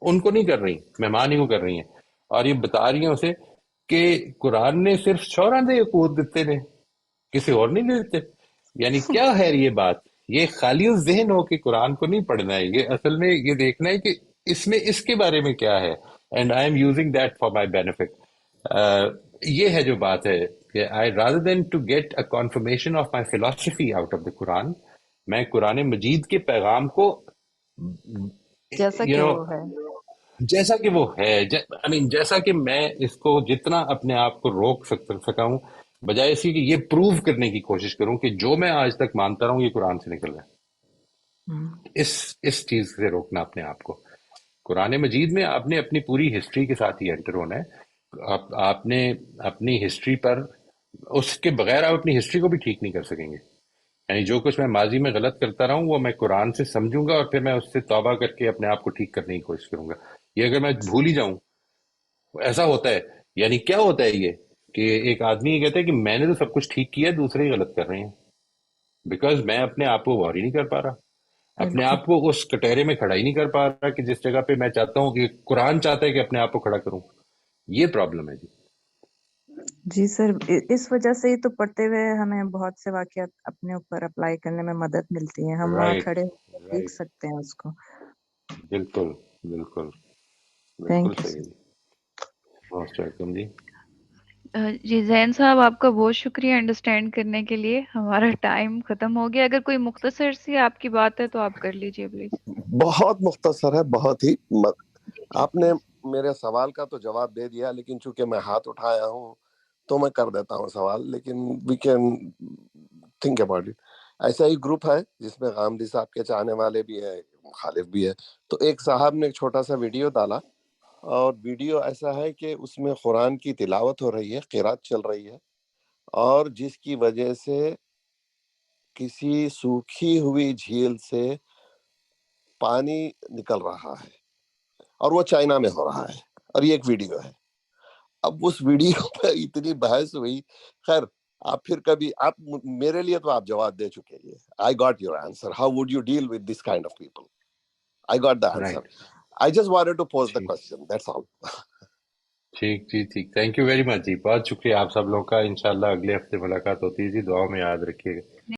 ان کو نہیں کر رہی، مہمان ہی کو کر رہی ہیں، اور یہ بتا رہی ہیں اسے کہ قرآن نے صرف شوہراں دے حقوق دیتے نے، کسی اور نہیں دیتے. یعنی کیا ہے یہ بات؟ یہ خالی ذہن ہو کہ قرآن کو نہیں پڑھنا ہے، یہ اصل میں یہ دیکھنا ہے کہ اس میں اس کے بارے میں کیا ہے، and I am using that for my benefit. یہ ہے جو بات ہے کہ I rather than to get a confirmation of my philosophy out of the Quran, میں قرآن مجید کے پیغام کو جیسا یو کہ نو وہ ہے. جیسا کہ وہ ہے، جیسا کہ میں اس کو جتنا اپنے آپ کو روک سکا ہوں، بجائے اسی کہ یہ پروو کرنے کی کوشش کروں کہ جو میں آج تک مانتا رہا ہوں یہ قرآن سے نکل رہا ہے. اس چیز سے روکنا اپنے آپ کو. قرآن مجید میں آپ نے اپنی پوری ہسٹری کے ساتھ ہی انٹر ہونا ہے. آپ نے اپنی ہسٹری پر، اس کے بغیر آپ اپنی ہسٹری کو بھی ٹھیک نہیں کر سکیں گے. یعنی جو کچھ میں ماضی میں غلط کرتا رہا ہوں وہ میں قرآن سے سمجھوں گا، اور پھر میں اس سے توبہ کر کے اپنے آپ کو ٹھیک کرنے کی کوشش کروں گا. یہ اگر میں بھول ہی جاؤں، ایسا ہوتا ہے. یعنی کیا ہوتا ہے یہ کہ ایک آدمی یہ کہتا ہے کہ میں نے تو سب کچھ ٹھیک کیا، دوسرے ہی غلط کر رہے ہیں، بیکاز میں اپنے آپ کو غور ہی نہیں کر پا رہا، اپنے بالکل آپ کو اس کٹہرے میں کھڑا ہی نہیں کر پا رہا کہ جس جگہ پہ میں چاہتا ہوں، کہ قرآن چاہتا ہے کہ اپنے آپ کو کھڑا کروں. یہ پرابلم ہے جی. جی سر، اس وجہ سے ہی تو پڑھتے ہوئے ہمیں بہت سے واقعات اپنے اوپر اپلائی کرنے میں مدد ملتی ہے، ہم وہاں رائٹ کھڑے ہو کے دیکھ رائٹ، سکتے ہیں اس کو. بالکل بالکل بالکل تھینک یو صحیح سر. جی. موسٹ ویلکم جی. جی زین صاحب، آپ کا بہت شکریہ انڈرسٹینڈ کرنے کے لیے. ہمارا ٹائم ختم ہو گیا. اگر کوئی مختصر سی آپ کی بات ہے تو آپ کر لیجئے پلیز. بہت مختصر ہے، بہت ہی جی جی آپ نے میرے سوال کا تو جواب دے دیا، لیکن چونکہ میں ہاتھ اٹھایا ہوں تو میں کر دیتا ہوں سوال، لیکن we can think about it. ایسا ہی گروپ ہے جس میں غامدی صاحب کے چاہنے والے بھی ہے، مخالف بھی ہے. تو ایک صاحب نے ایک چھوٹا سا ویڈیو ڈالا، اور ویڈیو ایسا ہے کہ اس میں قرآن کی تلاوت ہو رہی ہے، قرات چل رہی ہے، اور جس کی وجہ سے کسی سوکھی ہوئی جھیل سے پانی نکل رہا ہے، اور وہ چائنا میں ہو رہا ہے، اور یہ ایک ویڈیو ہے. اب اس ویڈیو پہ اتنی بحث ہوئی. خیر، آپ پھر کبھی آپ میرے لیے تو آپ جواب دے چکے ہیں. I got your answer. How would you deal with this kind of people? I got the answer. Right, I just wanted to pose the ٹھیک کوسچن، دیٹس آل. ٹھیک جی، ٹھیک. تھینک یو ویری مچ جی، بہت شکریہ آپ سب لوگوں کا. انشاءاللہ اگلے ہفتے ملاقات ہوتی ہے جی. دعاؤں میں یاد رکھیے گا.